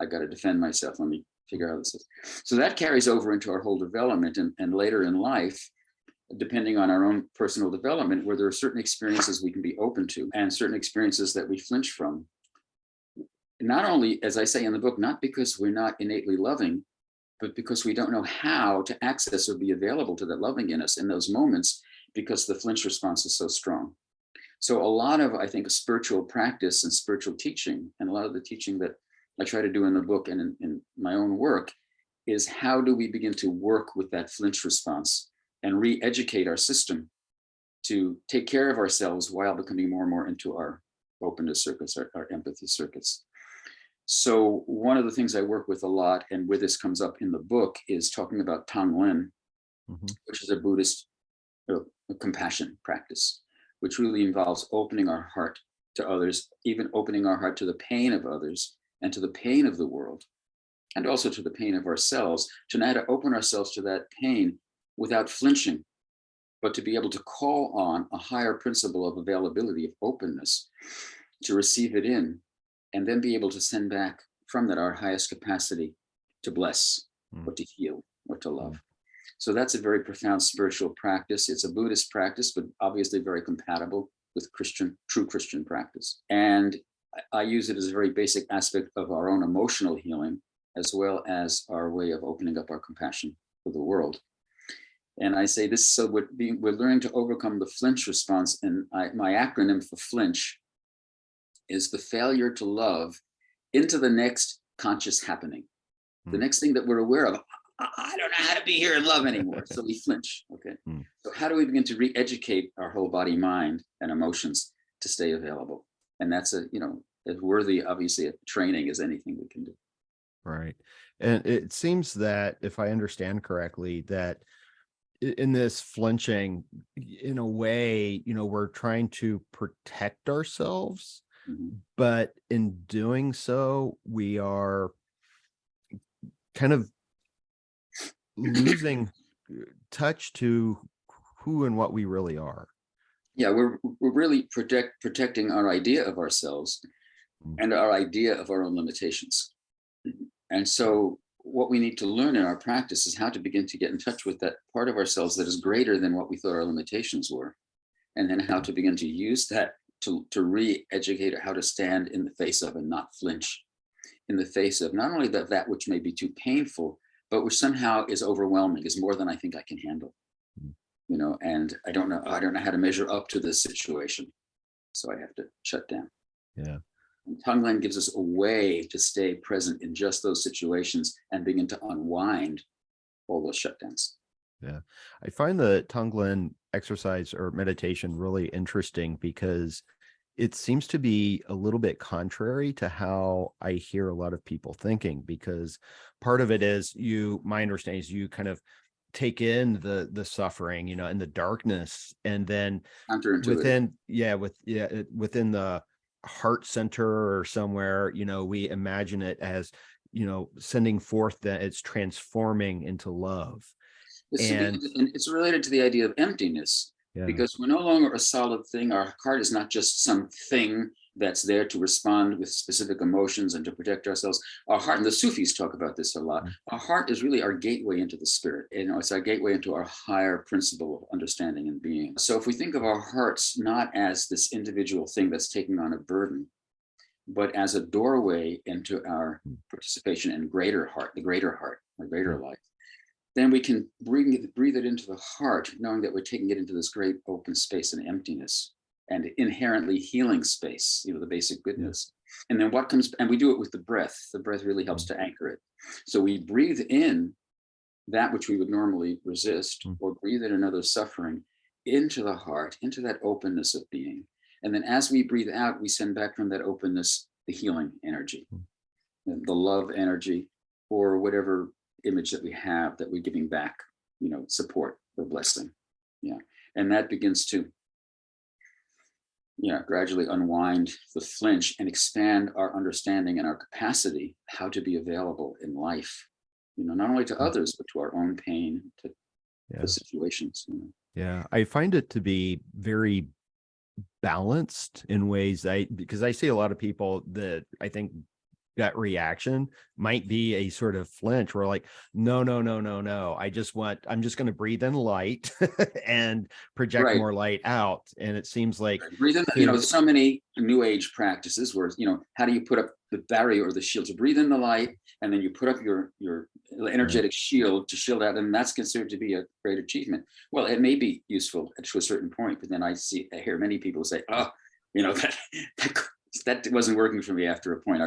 I got to defend myself. Let me figure out how this is. So that carries over into our whole development and later in life, depending on our own personal development, where there are certain experiences we can be open to and certain experiences that we flinch from. Not only, as I say in the book, not because we're not innately loving, but because we don't know how to access or be available to that loving in us in those moments, because the flinch response is so strong. So a lot of, I think, spiritual practice and spiritual teaching, and a lot of the teaching that I try to do in the book and in my own work, is how do we begin to work with that flinch response and re-educate our system to take care of ourselves while becoming more and more into our openness circuits, our empathy circuits. So one of the things I work with a lot, and where this comes up in the book, is talking about Tonglen, which is a Buddhist compassion practice, which really involves opening our heart to others, even opening our heart to the pain of others and to the pain of the world, and also to the pain of ourselves, to know how to open ourselves to that pain without flinching, but to be able to call on a higher principle of availability, of openness, to receive it in, and then be able to send back from that our highest capacity to bless or to heal or to love. So that's a very profound spiritual practice. It's a Buddhist practice, but obviously very compatible with true Christian practice. And I use it as a very basic aspect of our own emotional healing, as well as our way of opening up our compassion for the world. And I say this, so we're learning to overcome the flinch response. And my acronym for flinch is the failure to love into the next conscious happening. The next thing that we're aware of, I don't know how to be here and love anymore. So we flinch. Okay. So how do we begin to re-educate our whole body, mind, and emotions to stay available? And that's as worthy, obviously, of training as anything we can do. Right. And it seems that, if I understand correctly, that in this flinching, in a way, we're trying to protect ourselves, but in doing so, we are kind of losing touch to who and what we really are. Yeah, we're really protecting our idea of ourselves and our idea of our own limitations. And so what we need to learn in our practice is how to begin to get in touch with that part of ourselves that is greater than what we thought our limitations were. And then how to begin to use that to re-educate how to stand in the face of and not flinch in the face of not only that which may be too painful, but which somehow is overwhelming, is more than I think I can handle. And I don't know how to measure up to this situation. So I have to shut down. Yeah. And Tonglen gives us a way to stay present in just those situations and begin to unwind all those shutdowns. Yeah. I find the Tonglen exercise or meditation really interesting because it seems to be a little bit contrary to how I hear a lot of people thinking, because part of it is my understanding is you kind of take in the suffering, and the darkness, and then within the heart center or somewhere, we imagine it as, sending forth that it's transforming into love. And it's related to the idea of emptiness, because we're no longer a solid thing. Our heart is not just some thing that's there to respond with specific emotions and to protect ourselves. Our heart, and the Sufis talk about this a lot, our heart is really our gateway into the spirit. It's our gateway into our higher principle of understanding and being. So if we think of our hearts not as this individual thing that's taking on a burden, but as a doorway into our participation in the greater heart, our greater life, then we can breathe it into the heart, knowing that we're taking it into this great open space and emptiness and inherently healing space, the basic goodness. And then and we do it with the breath. The breath really helps to anchor it. So we breathe in that which we would normally resist, or breathe in another suffering into the heart, into that openness of being. And then as we breathe out, we send back from that openness the healing energy, the love energy, or whatever image that we have that we're giving back, support or blessing. And that begins to gradually unwind the flinch and expand our understanding and our capacity how to be available in life, not only to others, but to our own pain, to the situations. Yeah, I find it to be very balanced in ways because I see a lot of people that I think gut reaction might be a sort of flinch where like, no. I'm just going to breathe in light and project more light out. And it seems like breathe in, there's so many new age practices where, how do you put up the barrier or the shield to breathe in the light, and then you put up your energetic shield to shield out, and that's considered to be a great achievement. Well, it may be useful to a certain point, but then I hear many people say, that wasn't working for me after a point. I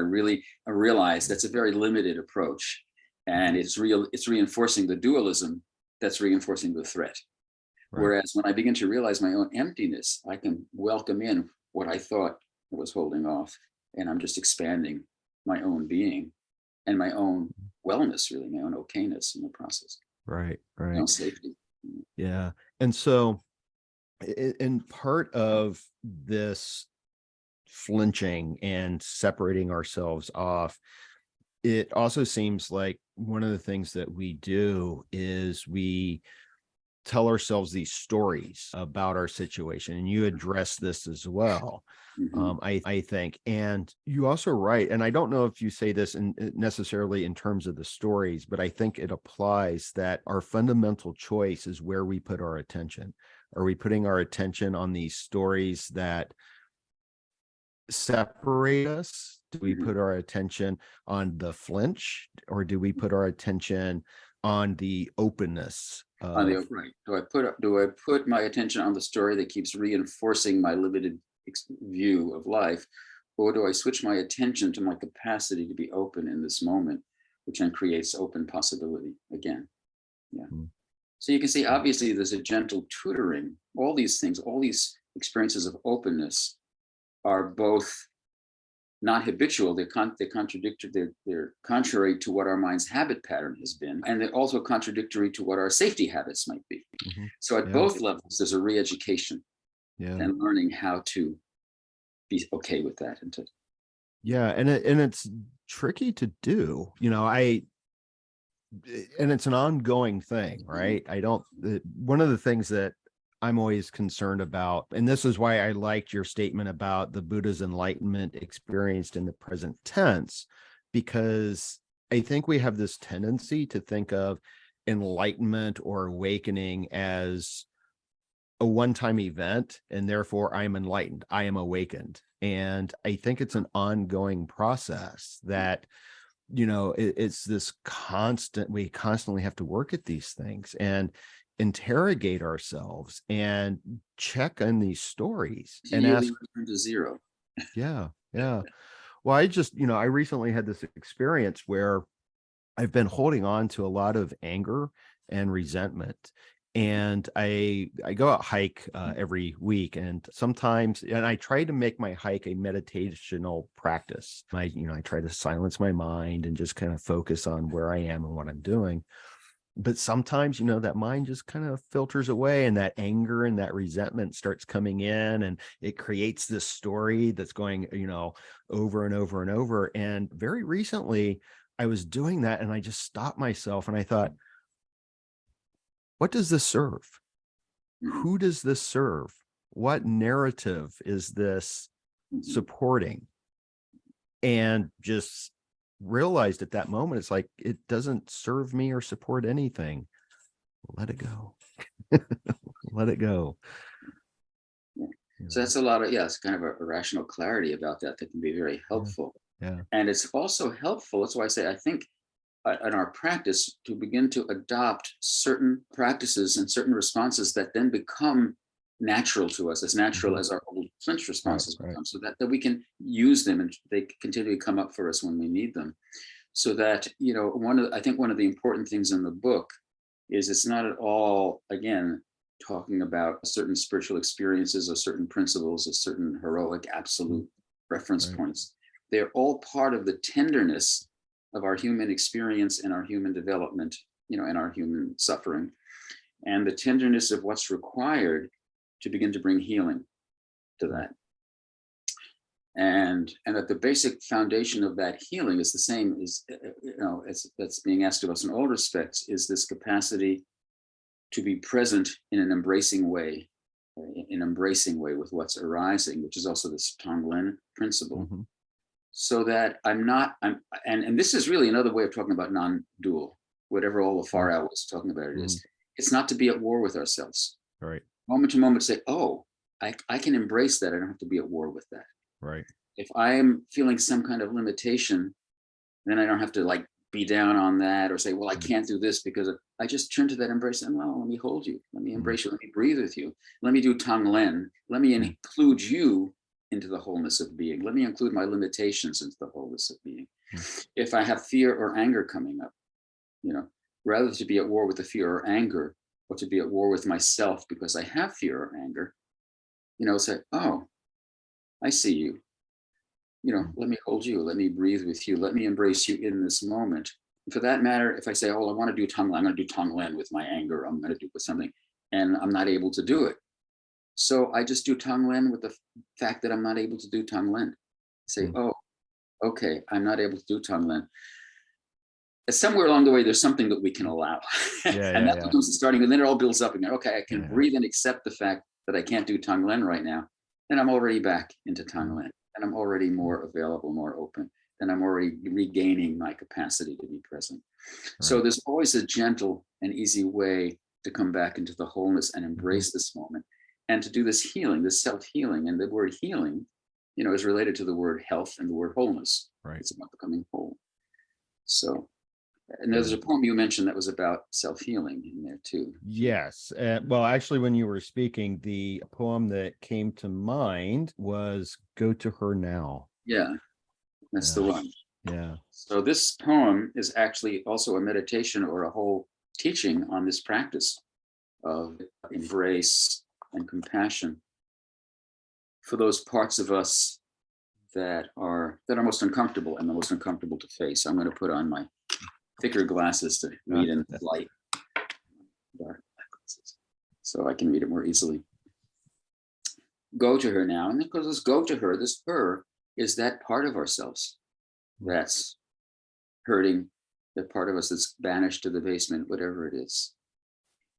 realized that's a very limited approach, and it's reinforcing the dualism that's reinforcing the threat. Whereas when I begin to realize my own emptiness, I can welcome in what I thought was holding off, and I'm just expanding my own being and my own wellness, really, my own okayness in the process. Right. My own safety. Yeah. And so in part of this flinching and separating ourselves off, it also seems like one of the things that we do is we tell ourselves these stories about our situation, and you address this as well. I think, and you also write, and I don't know if you say this necessarily in terms of the stories, but I think it applies that our fundamental choice is where we put our attention. Are we putting our attention on these stories that separate us? Do we put our attention on the flinch, or do we put our attention on the openness? Do I put my attention on the story that keeps reinforcing my limited view of life, or do I switch my attention to my capacity to be open in this moment, which then creates open possibility again? So you can see, obviously, there's a gentle tutoring. All these things, all these experiences of openness are both not habitual. They're contradictory. They're contrary to what our mind's habit pattern has been, and they're also contradictory to what our safety habits might be. So at both levels, there's a re-education and learning how to be okay with that. And it's tricky to do. And it's an ongoing thing, right? One of the things that I'm always concerned about, and this is why I liked your statement about the Buddha's enlightenment experienced in the present tense, because I think we have this tendency to think of enlightenment or awakening as a one-time event, and therefore I am enlightened, I am awakened. And I think it's an ongoing process that, it's this we constantly have to work at these things and interrogate ourselves and check on these stories and ask return to zero. Yeah. Well, I recently had this experience where I've been holding on to a lot of anger and resentment. And I go out hike every week, and sometimes, and I try to make my hike a meditational practice. I try to silence my mind and just kind of focus on where I am and what I'm doing. But sometimes, that mind just kind of filters away, and that anger and that resentment starts coming in, and it creates this story that's going, over and over and over. And very recently I was doing that, and I just stopped myself and I thought, what does this serve? Who does this serve? What narrative is this supporting? And just realized at that moment, it's like, it doesn't serve me or support anything. Let it go. Let it go. So that's a lot of, it's kind of a rational clarity about that can be very helpful. Yeah. And it's also helpful. That's why I say, I think in our practice, to begin to adopt certain practices and certain responses that then become natural to us, as natural as our old flinch responses become, so that we can use them and they continue to come up for us when we need them. So that, I think one of the important things in the book is it's not at all, again, talking about certain spiritual experiences or certain principles or certain heroic absolute reference points. They're all part of the tenderness of our human experience and our human development, and our human suffering, and the tenderness of what's required to begin to bring healing to that. And that the basic foundation of that healing is the same as, that's being asked of us in all respects, is this capacity to be present in an embracing way with what's arising, which is also this Tonglen principle. So that and this is really another way of talking about non-dual, whatever all the far out was talking about it is. It's not to be at war with ourselves. Right. Moment to moment say, oh, I can embrace that. I don't have to be at war with that. Right. If I am feeling some kind of limitation, then I don't have to be down on that or say, well, I can't do this because I just turn to that embrace and, well, let me hold you. Let me embrace you. Let me breathe with you. Let me do Tonglen. Let me include you into the wholeness of being. Let me include my limitations into the wholeness of being. If I have fear or anger coming up, rather to be at war with the fear or anger, or to be at war with myself because I have fear or anger, say, oh, I see you. Let me hold you. Let me breathe with you. Let me embrace you in this moment. For that matter, if I say, oh, I want to do Tonglen, I'm going to do Tonglen with my anger. I'm going to do with something, and I'm not able to do it. So I just do Tonglen with the fact that I'm not able to do Tonglen. Say, oh, okay, I'm not able to do Tonglen. Somewhere along the way, there's something that we can allow. And that becomes the starting, and then it all builds up again. Okay, I can breathe and accept the fact that I can't do Tonglen right now. Then I'm already back into Tonglen, and I'm already more available, more open, and I'm already regaining my capacity to be present. So there's always a gentle and easy way to come back into the wholeness and embrace this moment. And to do this healing, this self-healing. And the word healing, is related to the word health and the word wholeness. Right. It's about becoming whole. So, and there's a poem you mentioned that was about self-healing in there too. Yes. Well, actually, when you were speaking, the poem that came to mind was Go to Her Now. Yeah, that's the one. Yeah. So this poem is actually also a meditation or a whole teaching on this practice of embrace and compassion for those parts of us that are most uncomfortable and the most uncomfortable to face. I'm going to put on my thicker glasses to read in light, dark glasses, so I can read it more easily. Go to her now, and because this go to her, this her is that part of ourselves that's hurting, that part of us that's banished to the basement, whatever it is.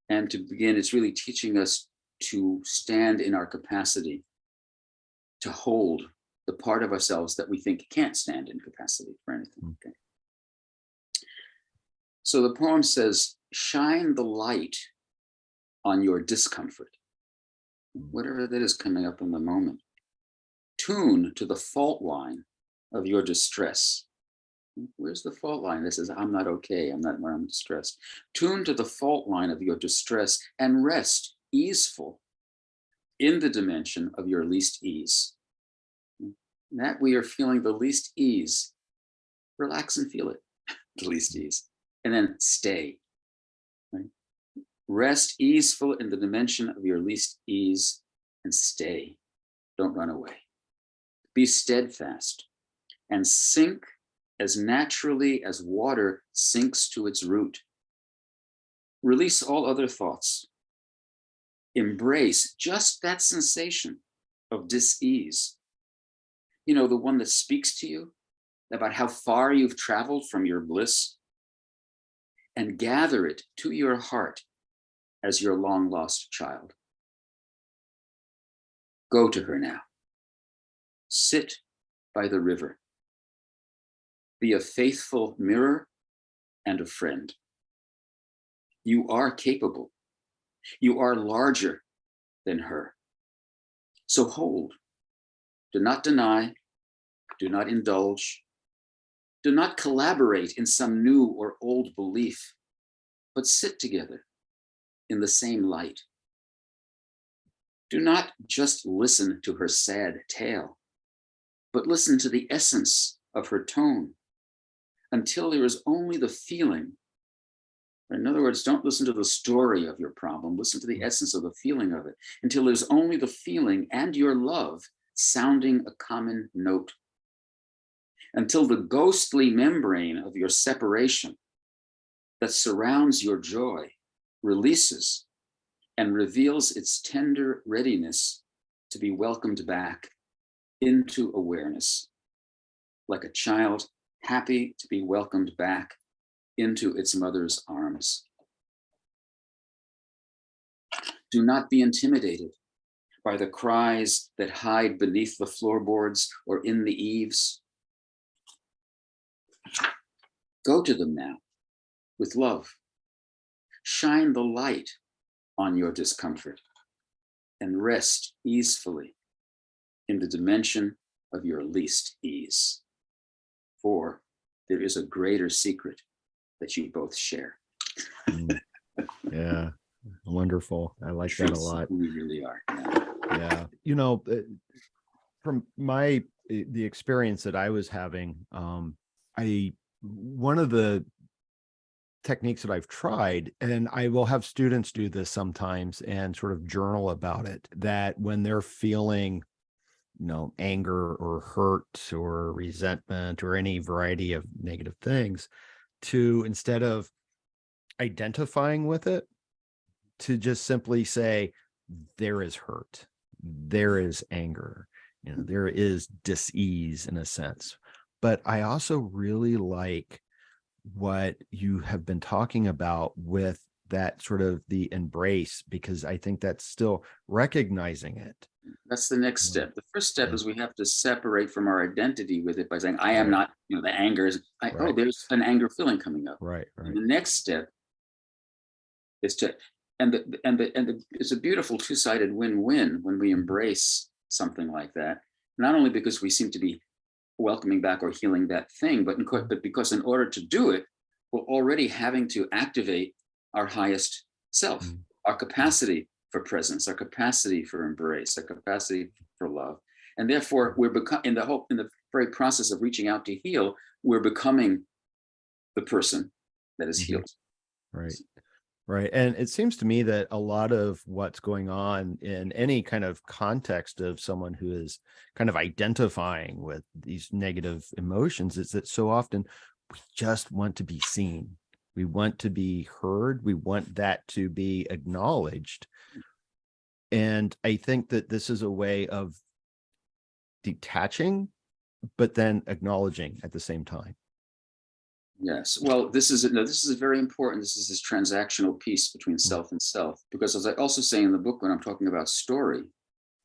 And to begin, it's really teaching us to stand in our capacity to hold the part of ourselves that we think can't stand in capacity for anything. Okay. So the poem says, shine the light on your discomfort, whatever that is coming up in the moment. Tune to the fault line of your distress. Where's the fault line that says, I'm not okay, I'm distressed. Tune to the fault line of your distress and rest easeful in the dimension of your least ease. That we are feeling the least ease, relax and feel it, the least ease, and then stay. Right? Rest easeful in the dimension of your least ease and stay. Don't run away. Be steadfast and sink as naturally as water sinks to its root. Release all other thoughts. Embrace just that sensation of dis-ease. You know, the one that speaks to you about how far you've traveled from your bliss, and gather it to your heart as your long lost child. Go to her now. Sit by the river. Be a faithful mirror and a friend. You are capable. You are larger than her. So hold. Do not deny. Do not indulge. Do not collaborate in some new or old belief, but sit together in the same light. Do not just listen to her sad tale, but listen to the essence of her tone until there is only the feeling. In other words, don't listen to the story of your problem, listen to the essence of the feeling of it, until there's only the feeling and your love sounding a common note. Until the ghostly membrane of your separation that surrounds your joy releases and reveals its tender readiness to be welcomed back into awareness, like a child happy to be welcomed back into its mother's arms. Do not be intimidated by the cries that hide beneath the floorboards or in the eaves. Go to them now with love. Shine the light on your discomfort and rest easefully in the dimension of your least ease. For there is a greater secret that you both share. Yeah, wonderful. I like that a lot. We really are. Yeah. You know, from the experience that I was having, one of the techniques that I've tried, and I will have students do this sometimes and sort of journal about it, that when they're feeling, anger or hurt or resentment or any variety of negative things, to, instead of identifying with it, to just simply say, there is hurt, there is anger, there is dis-ease in a sense. But I also really like what you have been talking about with that sort of the embrace, because I think that's still recognizing it. That's the next step. The first step is we have to separate from our identity with it by saying, I am not, the anger is, oh, there's an anger feeling coming up. Right. And the next step is to, it's a beautiful two-sided win-win when we embrace something like that, not only because we seem to be welcoming back or healing that thing, but because in order to do it, we're already having to activate our highest self, our capacity for presence, our capacity for embrace, our capacity for love. And therefore we're in the very process of reaching out to heal, we're becoming the person that is healed. Right. Right. And it seems to me that a lot of what's going on in any kind of context of someone who is kind of identifying with these negative emotions is that so often we just want to be seen. We want to be heard. We want that to be acknowledged. And I think that this is a way of detaching, but then acknowledging at the same time. Yes. Well, this is very important. This is this transactional piece between self and self, because as I also say in the book, when I'm talking about story,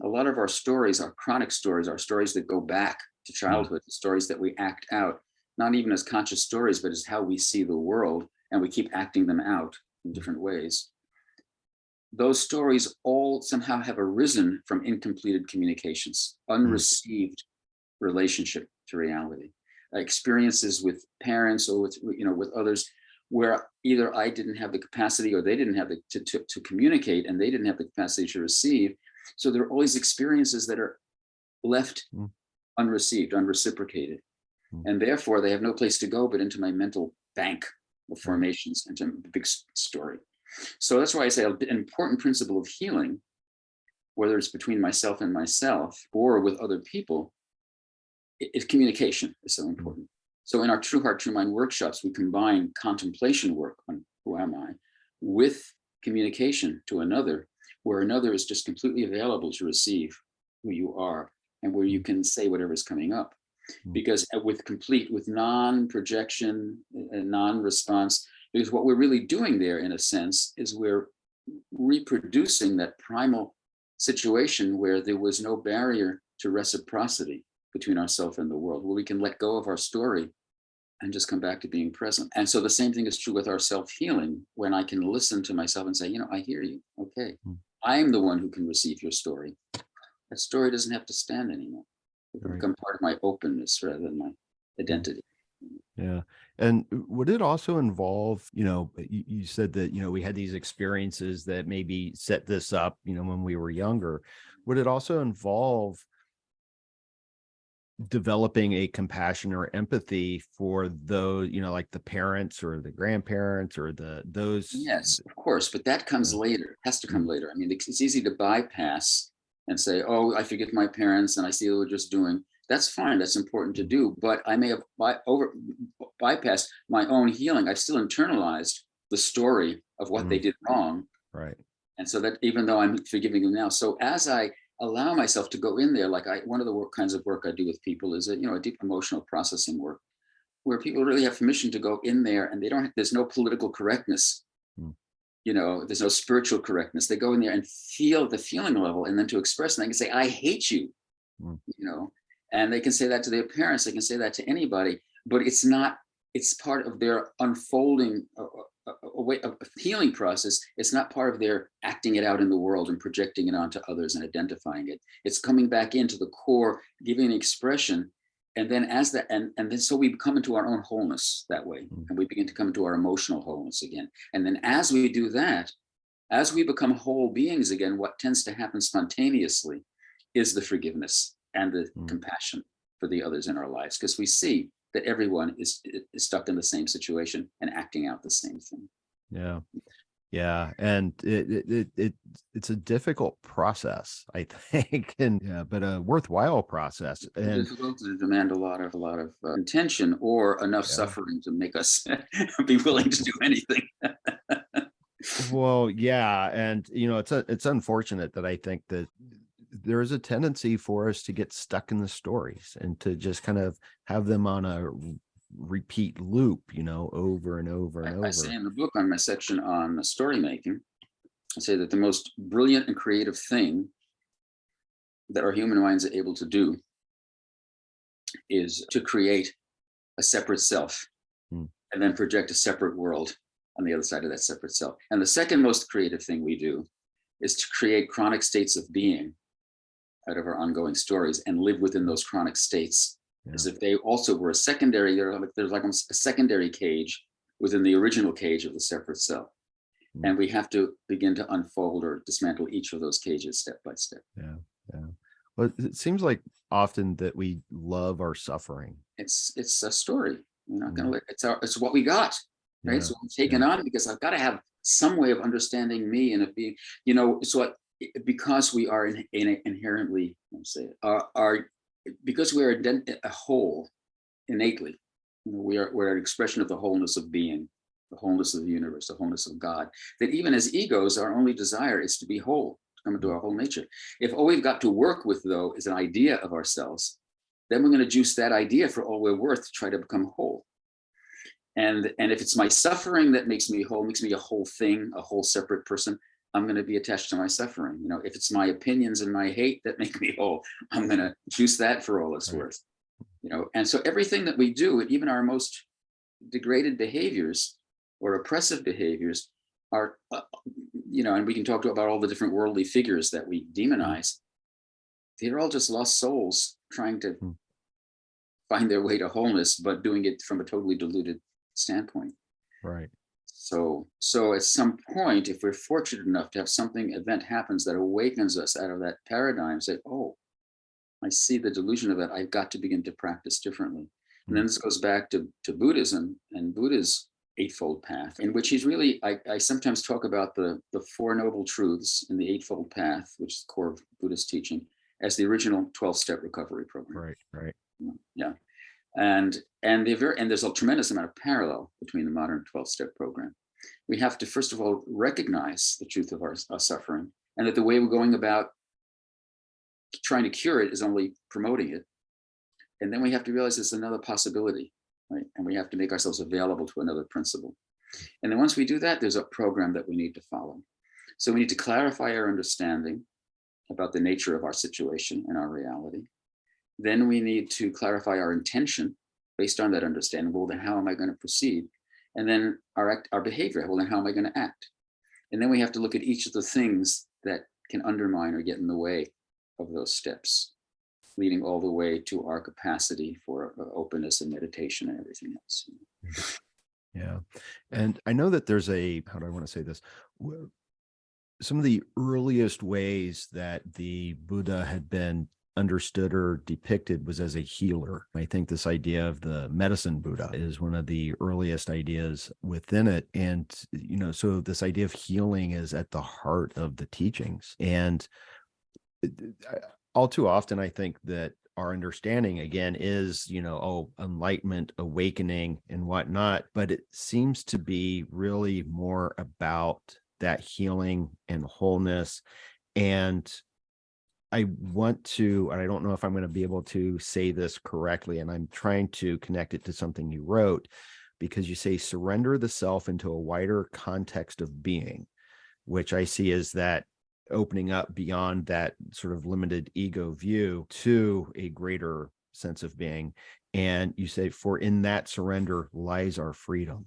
a lot of our stories are chronic stories, are stories that go back to childhood, the stories that we act out, not even as conscious stories, but as how we see the world, and we keep acting them out in different ways. Those stories all somehow have arisen from incompleted communications, unreceived relationship to reality, experiences with parents or with others, where either I didn't have the capacity or they didn't have to communicate, and they didn't have the capacity to receive. So there are all these experiences that are left unreceived, unreciprocated, and therefore they have no place to go but into my mental bank of formations, into the big story. So that's why I say an important principle of healing, whether it's between myself and myself or with other people, is communication is so important. So in our True Heart, True Mind workshops, we combine contemplation work on who am I with communication to another, where another is just completely available to receive who you are, and where you can say whatever's coming up. Because with non-projection and non-response, because what we're really doing there, in a sense, is we're reproducing that primal situation where there was no barrier to reciprocity between ourselves and the world, where we can let go of our story and just come back to being present. And so the same thing is true with our self-healing, when I can listen to myself and say, I hear you. Okay, I'm the one who can receive your story. That story doesn't have to stand anymore. It can become part of my openness rather than my identity. Yeah. And would it also involve, you said that, we had these experiences that maybe set this up, when we were younger. Would it also involve developing a compassion or empathy for those, like the parents or the grandparents or those? Yes, of course, but that comes later, has to come later. I mean, it's easy to bypass and say, oh, I forget my parents and I see what we're just doing. That's fine, that's important to do, but I may have bypassed my own healing. I've still internalized the story of what they did wrong. Right. And so that even though I'm forgiving them now, so as I allow myself to go in there, like one of the kinds of work I do with people is a deep emotional processing work, where people really have permission to go in there, and there's no political correctness. There's no spiritual correctness. They go in there and feel the feeling level, and then to express, and they can say, I hate you, and they can say that to their parents, they can say that to anybody, but it's part of their unfolding a way of healing process. It's not part of their acting it out in the world and projecting it onto others and identifying it. It's coming back into the core, giving an expression. And then and then so we come into our own wholeness that way, and we begin to come into our emotional wholeness again. And then as we do that, as we become whole beings again, what tends to happen spontaneously is the forgiveness and the compassion for the others in our lives, because we see that everyone is stuck in the same situation and acting out the same thing. Yeah. And it's a difficult process, I think, but a worthwhile process. And difficult to demand a lot of intention or enough suffering to make us be willing to do anything. Well, yeah. And, it's unfortunate that I think that there is a tendency for us to get stuck in the stories and to just kind of have them on a repeat loop, over and over and over. I say in the book, on my section on story making, I say that the most brilliant and creative thing that our human minds are able to do is to create a separate self and then project a separate world on the other side of that separate self. And the second most creative thing we do is to create chronic states of being out of our ongoing stories and live within those chronic states as if they also were a secondary. There's like a secondary cage within the original cage of the separate self. And we have to begin to unfold or dismantle each of those cages step by step. Well, it seems like often that we love our suffering. It's a story. We're not gonna let it's what we got, right? So we've taken on, because I've got to have some way of understanding me and of being, because we are inherently, because we are a whole innately, we're an expression of the wholeness of being, the wholeness of the universe, the wholeness of God, that even as egos, our only desire is to be whole, to come into our whole nature. If all we've got to work with, though, is an idea of ourselves, then we're going to juice that idea for all we're worth to try to become whole. And if it's my suffering that makes me whole, makes me a whole thing, a whole separate person, I'm going to be attached to my suffering. If it's my opinions and my hate that make me whole, I'm going to juice that for all it's worth. And so everything that we do, even our most degraded behaviors or oppressive behaviors are, and we can talk about all the different worldly figures that we demonize. They're all just lost souls trying to find their way to wholeness, but doing it from a totally deluded standpoint. Right. So at some point, if we're fortunate enough to have event happens that awakens us out of that paradigm, say, oh, I see the delusion of that. I've got to begin to practice differently. And then this goes back to Buddhism and Buddha's Eightfold Path, in which he's really, I sometimes talk about the Four Noble Truths in the Eightfold Path, which is the core of Buddhist teaching, as the original 12-step recovery program. Right. Yeah. And there's a tremendous amount of parallel between the modern 12-step program. We have to, first of all, recognize the truth of our suffering, and that the way we're going about trying to cure it is only promoting it. And then we have to realize there's another possibility, right? And we have to make ourselves available to another principle. And then once we do that, there's a program that we need to follow. So we need to clarify our understanding about the nature of our situation and our reality. Then we need to clarify our intention based on that understanding. Well, then how am I going to proceed? And then our behavior. Well, then how am I going to act? And then we have to look at each of the things that can undermine or get in the way of those steps, leading all the way to our capacity for openness and meditation and everything else. Yeah. And I know that there's how do I want to say this? Some of the earliest ways that the Buddha had been understood or depicted was as a healer. I think this idea of the medicine Buddha is one of the earliest ideas within it. And, so this idea of healing is at the heart of the teachings. And all too often, I think that our understanding, again, is, enlightenment, awakening, and whatnot. But it seems to be really more about that healing and wholeness. And I want to, and I don't know if I'm going to be able to say this correctly, and I'm trying to connect it to something you wrote, because you say surrender the self into a wider context of being, which I see as that opening up beyond that sort of limited ego view to a greater sense of being. And you say, for in that surrender lies our freedom.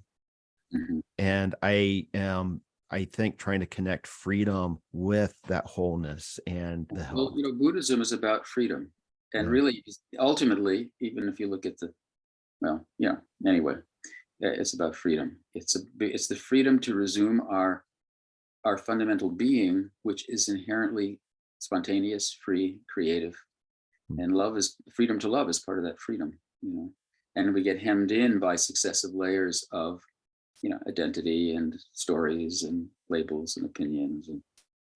Mm-hmm. And I think trying to connect freedom with that wholeness and the health. Well, Buddhism is about freedom. And really, ultimately, even if you look at anyway, it's about freedom. It's the freedom to resume our fundamental being, which is inherently spontaneous, free, creative. And freedom to love is part of that freedom, and we get hemmed in by successive layers of, identity and stories and labels and opinions and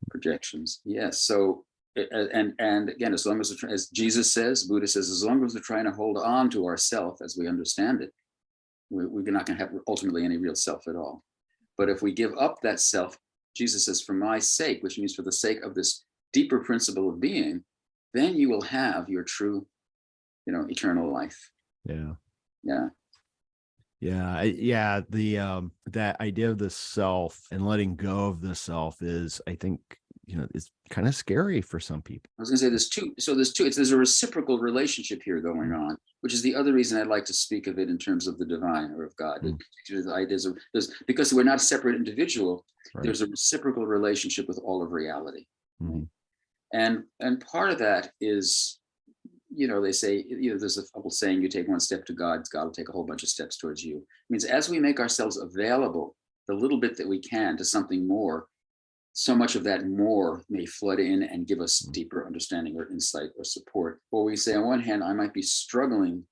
projections. Yes. So, and again, as long as Jesus says, Buddha says, as long as we're trying to hold on to ourself as we understand it, we're not going to have ultimately any real self at all. But if we give up that self, Jesus says, for my sake, which means for the sake of this deeper principle of being, then you will have your true, eternal life. Yeah. Yeah. Yeah. That idea of the self and letting go of the self is, I think, it's kind of scary for some people. I was going to say there's two. So there's a reciprocal relationship here going on, which is the other reason I'd like to speak of it in terms of the divine or of God. The ideas of because we're not a separate individual. Right. There's a reciprocal relationship with all of reality. Mm-hmm. And part of that is, they say, there's a old saying, you take one step to God will take a whole bunch of steps towards you. It means as we make ourselves available, the little bit that we can, to something more, so much of that more may flood in and give us deeper understanding or insight or support. Or we say, on one hand, I might be struggling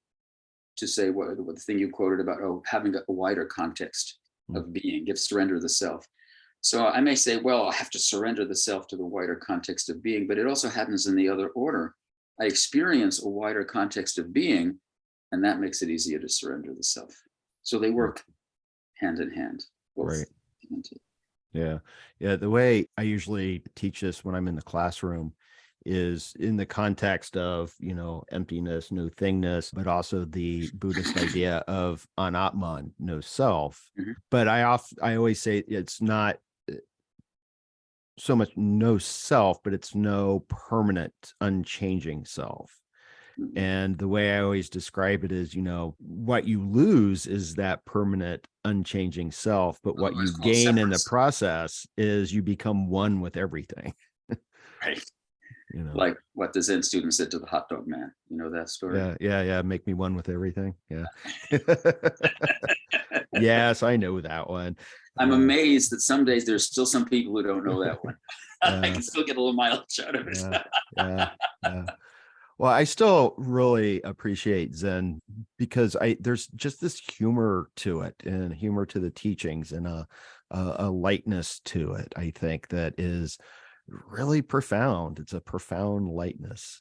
to say what the thing you quoted about, having a wider context of being, surrender the self. So I may say, well, I have to surrender the self to the wider context of being, but it also happens in the other order. I experience a wider context of being, and that makes it easier to surrender the self. So they work hand in hand. Both. Right. Yeah. Yeah. The way I usually teach this when I'm in the classroom is in the context of, emptiness, no thingness, but also the Buddhist idea of anatman, no self. Mm-hmm. But I always say it's not so much no self, but it's no permanent, unchanging self. Mm-hmm. And the way I always describe it is, what you lose is that permanent, unchanging self, but what you gain in the process is you become one with everything. Right. Like what the Zen student said to the hot dog man, that story? Yeah. Make me one with everything. Yeah. Yes, I know that one. I'm amazed that some days there's still some people who don't know that one. I can still get a little mileage out of it. Yeah. Well, I still really appreciate Zen because there's just this humor to it, and humor to the teachings, and a lightness to it, I think, that is really profound. It's a profound lightness.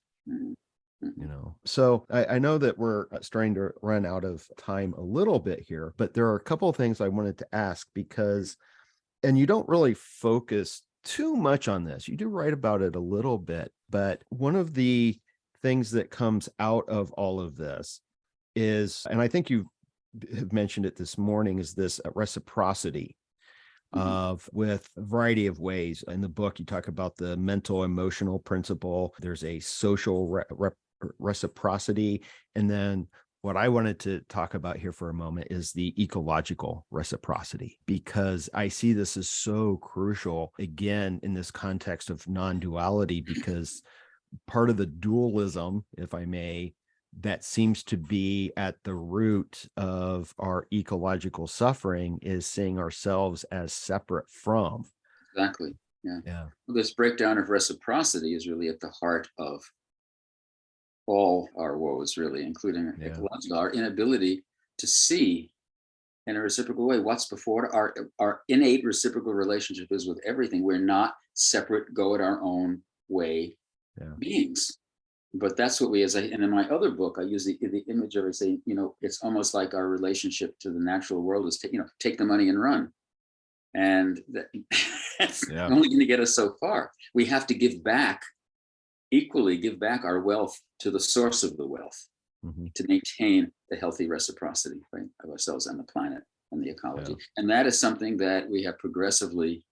So I know that we're starting to run out of time a little bit here, but there are a couple of things I wanted to ask and you don't really focus too much on this. You do write about it a little bit, but one of the things that comes out of all of this is, and I think you have mentioned it this morning, is this reciprocity with a variety of ways. In the book, you talk about the mental emotional principle. There's a social reciprocity. And then what I wanted to talk about here for a moment is the ecological reciprocity, because I see this as so crucial, again, in this context of non-duality, because part of the dualism, if I may, that seems to be at the root of our ecological suffering is seeing ourselves as separate from. Exactly. Yeah. Well, this breakdown of reciprocity is really at the heart of all our woes, really, including ecological, our inability to see in a reciprocal way what's before our innate reciprocal relationship is with everything. We're not separate, go at our own way beings. But that's what we, and in my other book, I use the image of it saying, it's almost like our relationship to the natural world is, take the money and run. And that's only going to get us so far. We have to give back our wealth to the source of the wealth to maintain the healthy reciprocity, right, of ourselves and the planet and the ecology. And that is something that we have progressively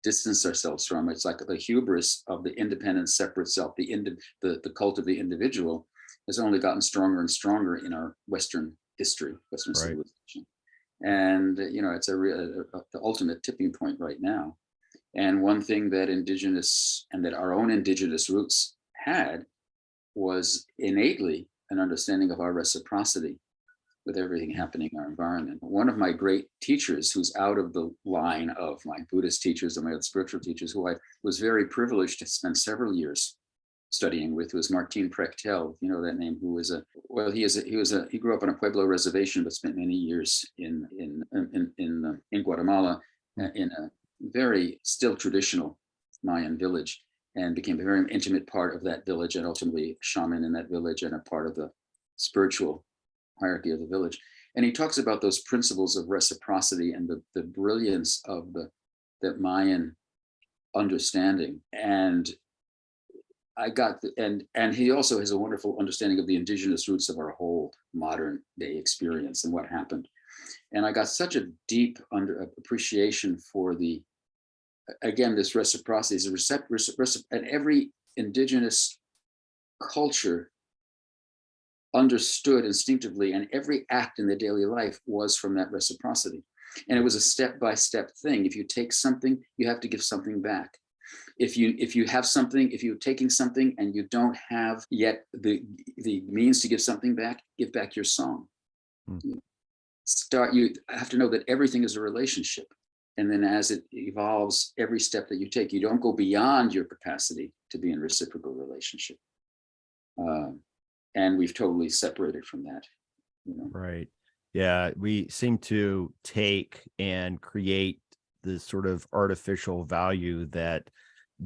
distance ourselves from. It's like the hubris of the independent, separate self, the cult of the individual has only gotten stronger and stronger in our Western history, Western civilization. And, it's the ultimate tipping point right now. And one thing that our own indigenous roots had was innately an understanding of our reciprocity with everything happening in our environment. One of my great teachers, who's out of the line of my Buddhist teachers and my other spiritual teachers, who I was very privileged to spend several years studying with, was Martin Prechtel. You know that name? Who was he grew up on a Pueblo reservation, but spent many years in Guatemala, in a very still traditional Mayan village, and became a very intimate part of that village, and ultimately a shaman in that village and a part of the spiritual hierarchy of the village. And he talks about those principles of reciprocity and the brilliance of the Mayan understanding. And and he also has a wonderful understanding of the indigenous roots of our whole modern day experience and what happened. And I got such a deep appreciation for this reciprocity is and every indigenous culture understood instinctively, and every act in their daily life was from that reciprocity. And it was a step-by-step thing. If you take something, you have to give something back. If you're taking something and you don't have yet the means to give something back, give back your song. You have to know that everything is a relationship. And then as it evolves, every step that you take, you don't go beyond your capacity to be in reciprocal relationship. And we've totally separated from that. Right. Yeah. We seem to take and create this sort of artificial value that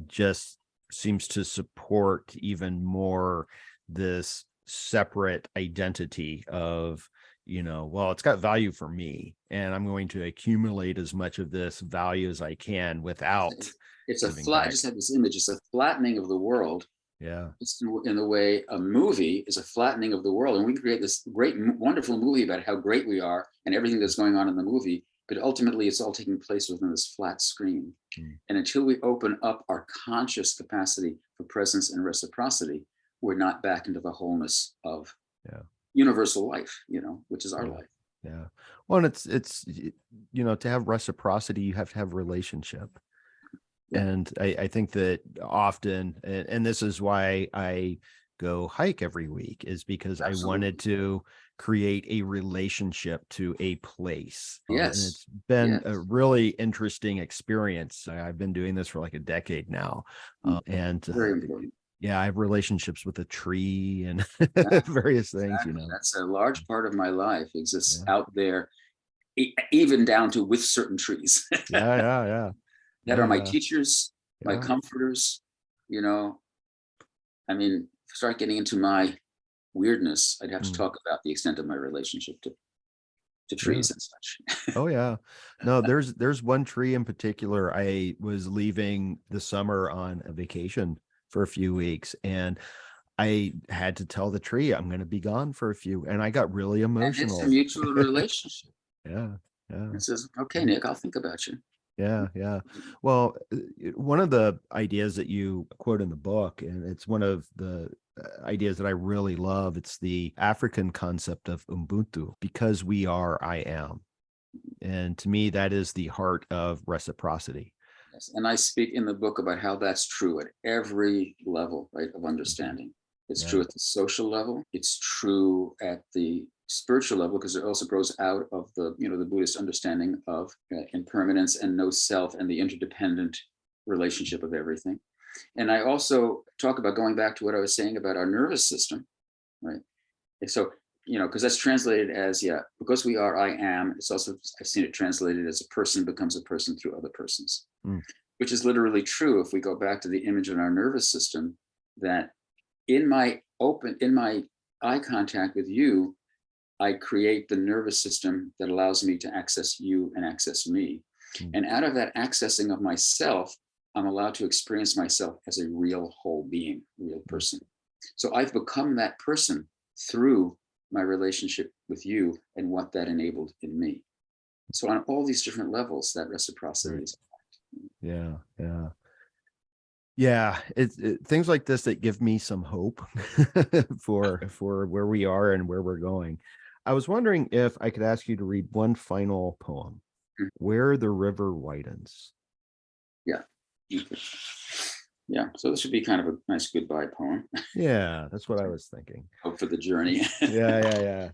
just seems to support even more this separate identity of, well, it's got value for me, and I'm going to accumulate as much of this value as I can without it's a giving flat. I back. just had this image. It's a flattening of the world. Yeah. It's in the way a movie is a flattening of the world, and we create this great, wonderful movie about how great we are and everything that's going on in the movie. But ultimately, it's all taking place within this flat screen. And until we open up our conscious capacity for presence and reciprocity, we're not back into the wholeness of universal life, which is our life. Yeah. Well, and it's to have reciprocity, you have to have relationship. Yeah. And I think that often, and this is why I go hike every week, is because Absolutely. I wanted to create a relationship to a place. Yes. And it's been a Yes. really interesting experience. I've been doing this for like a decade now. And Very important. I have relationships with a tree and Exactly. various things, Exactly. That's a large part of my life exists out there, even down to with certain trees. Yeah. That are my teachers, my Yeah. comforters. I mean, start getting into my weirdness, I'd have to talk about the extent of my relationship to trees and such. Oh yeah. No, there's one tree in particular. I was leaving the summer on a vacation for a few weeks, and I had to tell the tree I'm going to be gone for a few, and I got really And it's emotional. a mutual relationship. Yeah. It says, okay, Nick, I'll think about you. Yeah. Well, one of the ideas that you quote in the book, and it's one of the ideas that I really love, it's the African concept of Ubuntu, because we are, I am. And to me, that is the heart of reciprocity. Yes. And I speak in the book about how that's true at every level, right, of understanding. It's true at the social level. It's true at the spiritual level, because it also grows out of the Buddhist understanding of impermanence and no self and the interdependent relationship of everything. And I also talk about, going back to what I was saying about our nervous system, right? And so, because that's translated as, because we are, I am. It's also, I've seen it translated as a person becomes a person through other persons, which is literally true. If we go back to the image in our nervous system, that in my eye contact with you, I create the nervous system that allows me to access you and access me. And out of that accessing of myself, I'm allowed to experience myself as a real whole being, real person. So I've become that person through my relationship with you and what that enabled in me. So on all these different levels, that reciprocity is. Yeah, it's things like this that give me some hope for where we are and where we're going. I was wondering if I could ask you to read one final poem, Where the River Widens. Yeah. Yeah, so this would be kind of a nice goodbye poem. Yeah, that's what I was thinking. Hope for the journey. Yeah.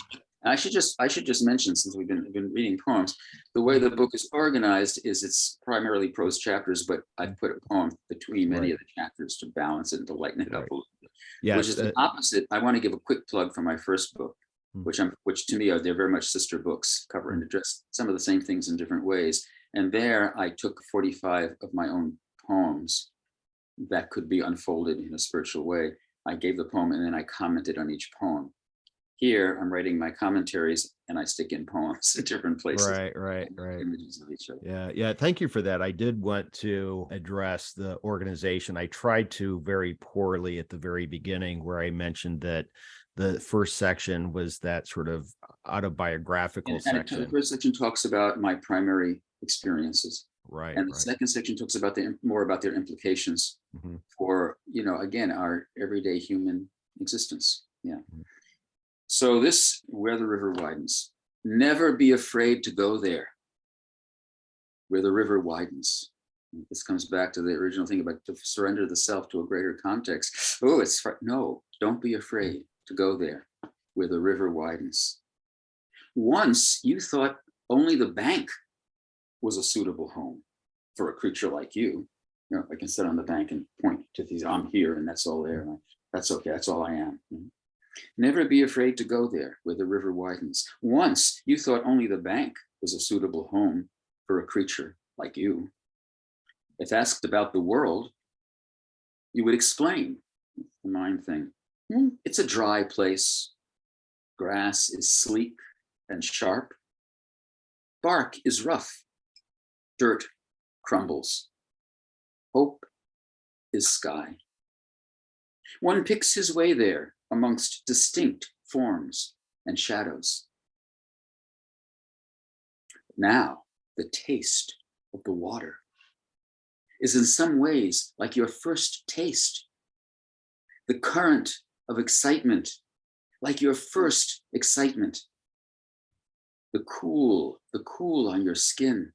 I should just mention, since we've been reading poems, the way the book is organized is it's primarily prose chapters, but I've put a poem between many of the chapters to balance it and to lighten it up a little bit. Yes, which is the opposite. I want to give a quick plug for my first book, which to me they're very much sister books, cover and address some of the same things in different ways. And there I took 45 of my own poems that could be unfolded in a spiritual way. I gave the poem and then I commented on each poem. Here, I'm writing my commentaries and I stick in poems at different places. Right. Images of each other. Yeah. Thank you for that. I did want to address the organization. I tried to very poorly at the very beginning, where I mentioned that the first section was that sort of autobiographical section. The first section talks about my primary experiences. Right. And the second section talks about more about their implications for, again, our everyday human existence. Yeah. So this, Where the River Widens. Never be afraid to go there, where the river widens. This comes back to the original thing about to surrender the self to a greater context. No, don't be afraid to go there, where the river widens. Once you thought only the bank was a suitable home for a creature like you. I can sit on the bank and point to these, I'm here and that's all there. That's okay, that's all I am. Never be afraid to go there where the river widens. Once you thought only the bank was a suitable home for a creature like you. If asked about the world, you would explain the mind thing. It's a dry place. Grass is sleek and sharp. Bark is rough. Dirt crumbles. Hope is sky. One picks his way there amongst distinct forms and shadows. Now, the taste of the water is in some ways like your first taste. The current of excitement, like your first excitement. The cool on your skin,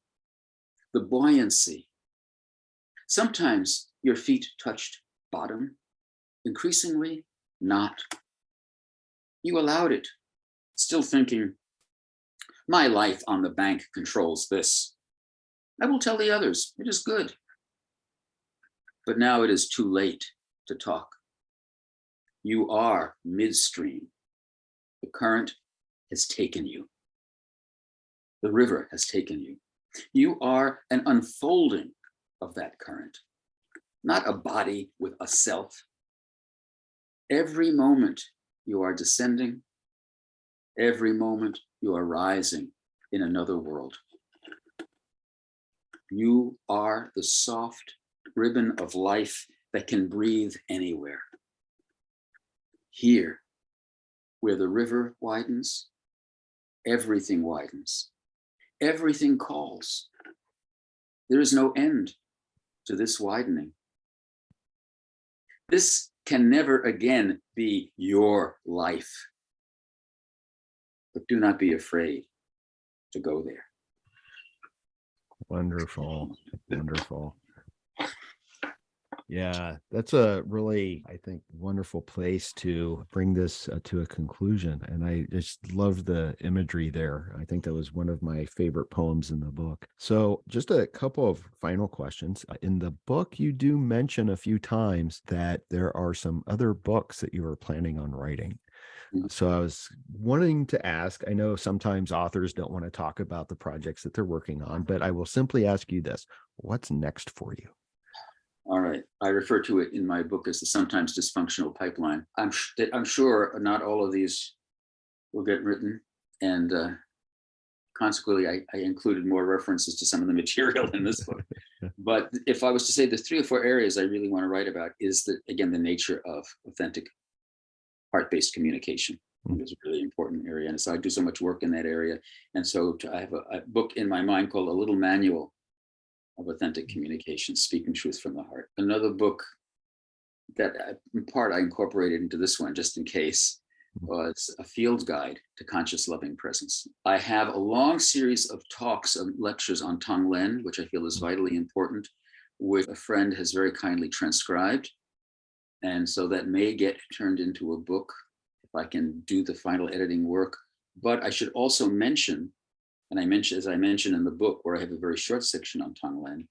the buoyancy. Sometimes your feet touched bottom, increasingly not. You allowed it, still thinking, my life on the bank controls this. I will tell the others, it is good. But now it is too late to talk. You are midstream. The current has taken you. The river has taken you. You are an unfolding of that current, not a body with a self. Every moment you are descending, every moment you are rising in another world. You are the soft ribbon of life that can breathe anywhere. Here, where the river widens, everything widens. Everything calls. There is no end to this widening. This can never again be your life. But do not be afraid to go there. Wonderful. Wonderful. Yeah, that's a really, I think, wonderful place to bring this to a conclusion. And I just love the imagery there. I think that was one of my favorite poems in the book. So just a couple of final questions. In the book, you do mention a few times that there are some other books that you are planning on writing. So I was wanting to ask, I know sometimes authors don't want to talk about the projects that they're working on, but I will simply ask you this: what's next for you? All right. I refer to it in my book as the sometimes dysfunctional pipeline. I'm sure not all of these will get written. And consequently, I included more references to some of the material in this book. But if I was to say the 3 or 4 areas I really want to write about is again, the nature of authentic heart-based communication. It's a really important area. And so I do so much work in that area. And so I have a book in my mind called A Little Manual of Authentic Communication, Speaking Truth from the Heart. Another book that in part I incorporated into this one, just in case, was a field guide to conscious loving presence. I have a long series of talks and lectures on Tonglen, which I feel is vitally important, which a friend has very kindly transcribed. And so that may get turned into a book if I can do the final editing work. But I should also mention, as I mentioned in the book, where I have a very short section on Tonglen,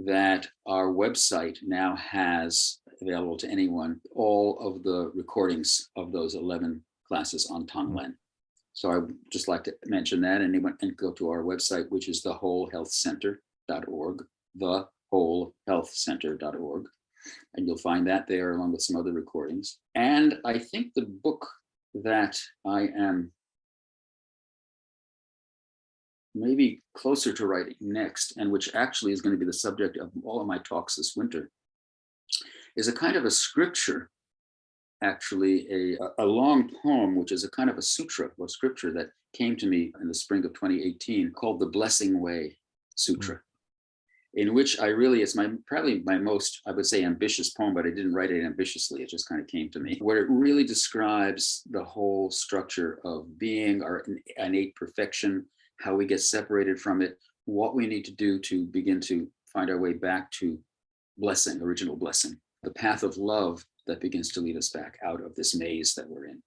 that our website now has available to anyone all of the recordings of those 11 classes on Tonglen. So I would just like to mention that, and go to our website, which is thewholehealthcenter.org, thewholehealthcenter.org. And you'll find that there along with some other recordings. And I think the book that I am maybe closer to writing next, and which actually is going to be the subject of all of my talks this winter, is a kind of a scripture, actually a long poem, which is a kind of a sutra or scripture that came to me in the spring of 2018, called the Blessing Way Sutra, in which I really, it's probably my most, I would say, ambitious poem, but I didn't write it ambitiously. It just kind of came to me, where it really describes the whole structure of being, our innate perfection, how we get separated from it, what we need to do to begin to find our way back to blessing, original blessing, the path of love that begins to lead us back out of this maze that we're in.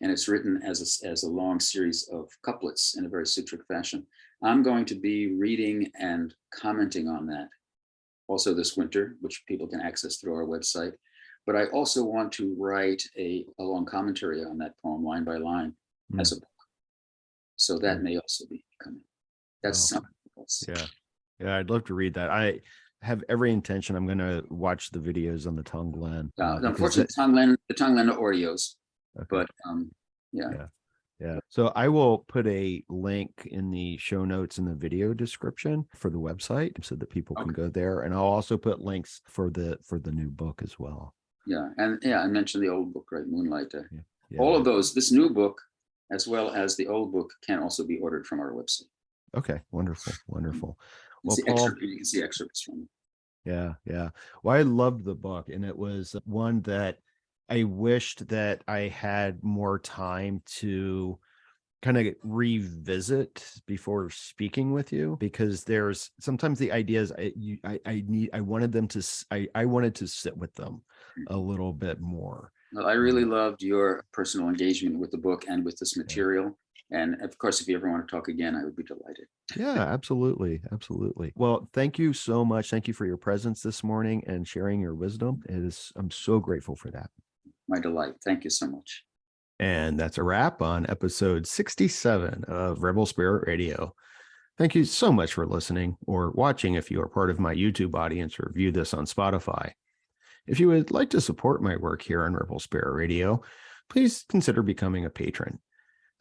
And it's written as a long series of couplets in a very sutric fashion. I'm going to be reading and commenting on that also this winter, which people can access through our website. But I also want to write a long commentary on that poem, line by line, as a book. So that may also be coming. That's something else. Yeah. Yeah, I'd love to read that. I have every intention. I'm going to watch the videos on the Tonglen. Unfortunately, the Tonglen are audios, Okay. but yeah. Yeah. So I will put a link in the show notes in the video description for the website so that people can go there. And I'll also put links for the new book as well. Yeah. And yeah, I mentioned the old book, right? Moonlight. Yeah. All of those, this new book, as well as the old book, can also be ordered from our website. Okay. Wonderful. Well, Paul, you can see excerpts from it. Yeah. Well, I loved the book, and it was one that I wished that I had more time to kind of revisit before speaking with you, because there's sometimes the ideas I wanted to sit with them a little bit more. Well, I really loved your personal engagement with the book and with this material. And of course, if you ever want to talk again, I would be delighted. Yeah, absolutely. Well, thank you so much. Thank you for your presence this morning and sharing your wisdom. I'm so grateful for that. My delight. Thank you so much. And that's a wrap on episode 67 of Rebel Spirit Radio. Thank you so much for listening or watching if you are part of my YouTube audience or view this on Spotify. If you would like to support my work here on Rebel Spirit Radio, please consider becoming a patron.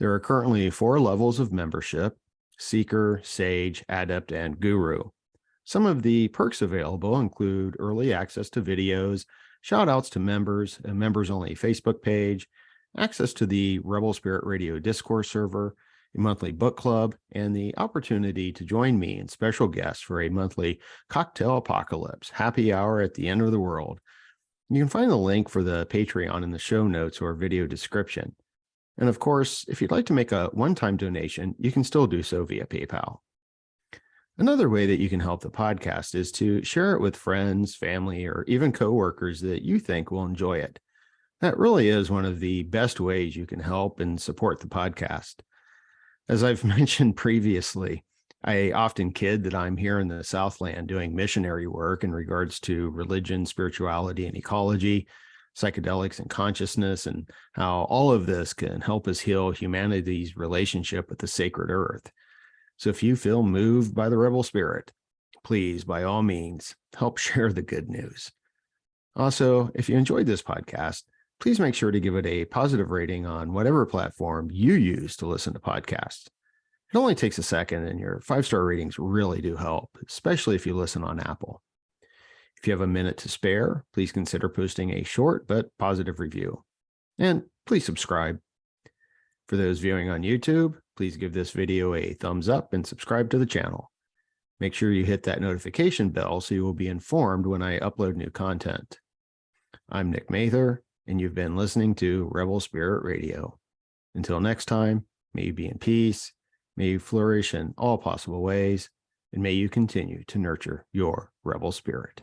There are currently 4 levels of membership: Seeker, Sage, Adept, and Guru. Some of the perks available include early access to videos, shout outs to members, a members-only Facebook page, access to the Rebel Spirit Radio Discourse server, a monthly book club, and the opportunity to join me and special guests for a monthly cocktail apocalypse happy hour at the end of the world. You can find the link for the Patreon in the show notes or video description. And of course, if you'd like to make a one-time donation, you can still do so via PayPal. Another way that you can help the podcast is to share it with friends, family, or even coworkers that you think will enjoy it. That really is one of the best ways you can help and support the podcast. As I've mentioned previously, I often kid that I'm here in the Southland doing missionary work in regards to religion, spirituality, and ecology, psychedelics and consciousness, and how all of this can help us heal humanity's relationship with the sacred earth. So if you feel moved by the rebel spirit, please, by all means, help share the good news. Also, if you enjoyed this podcast, please make sure to give it a positive rating on whatever platform you use to listen to podcasts. It only takes a second, and your 5-star ratings really do help, especially if you listen on Apple. If you have a minute to spare, please consider posting a short but positive review. And please subscribe. For those viewing on YouTube, please give this video a thumbs up and subscribe to the channel. Make sure you hit that notification bell so you will be informed when I upload new content. I'm Nick Mather, and you've been listening to Rebel Spirit Radio. Until next time, may you be in peace, may you flourish in all possible ways, and may you continue to nurture your rebel spirit.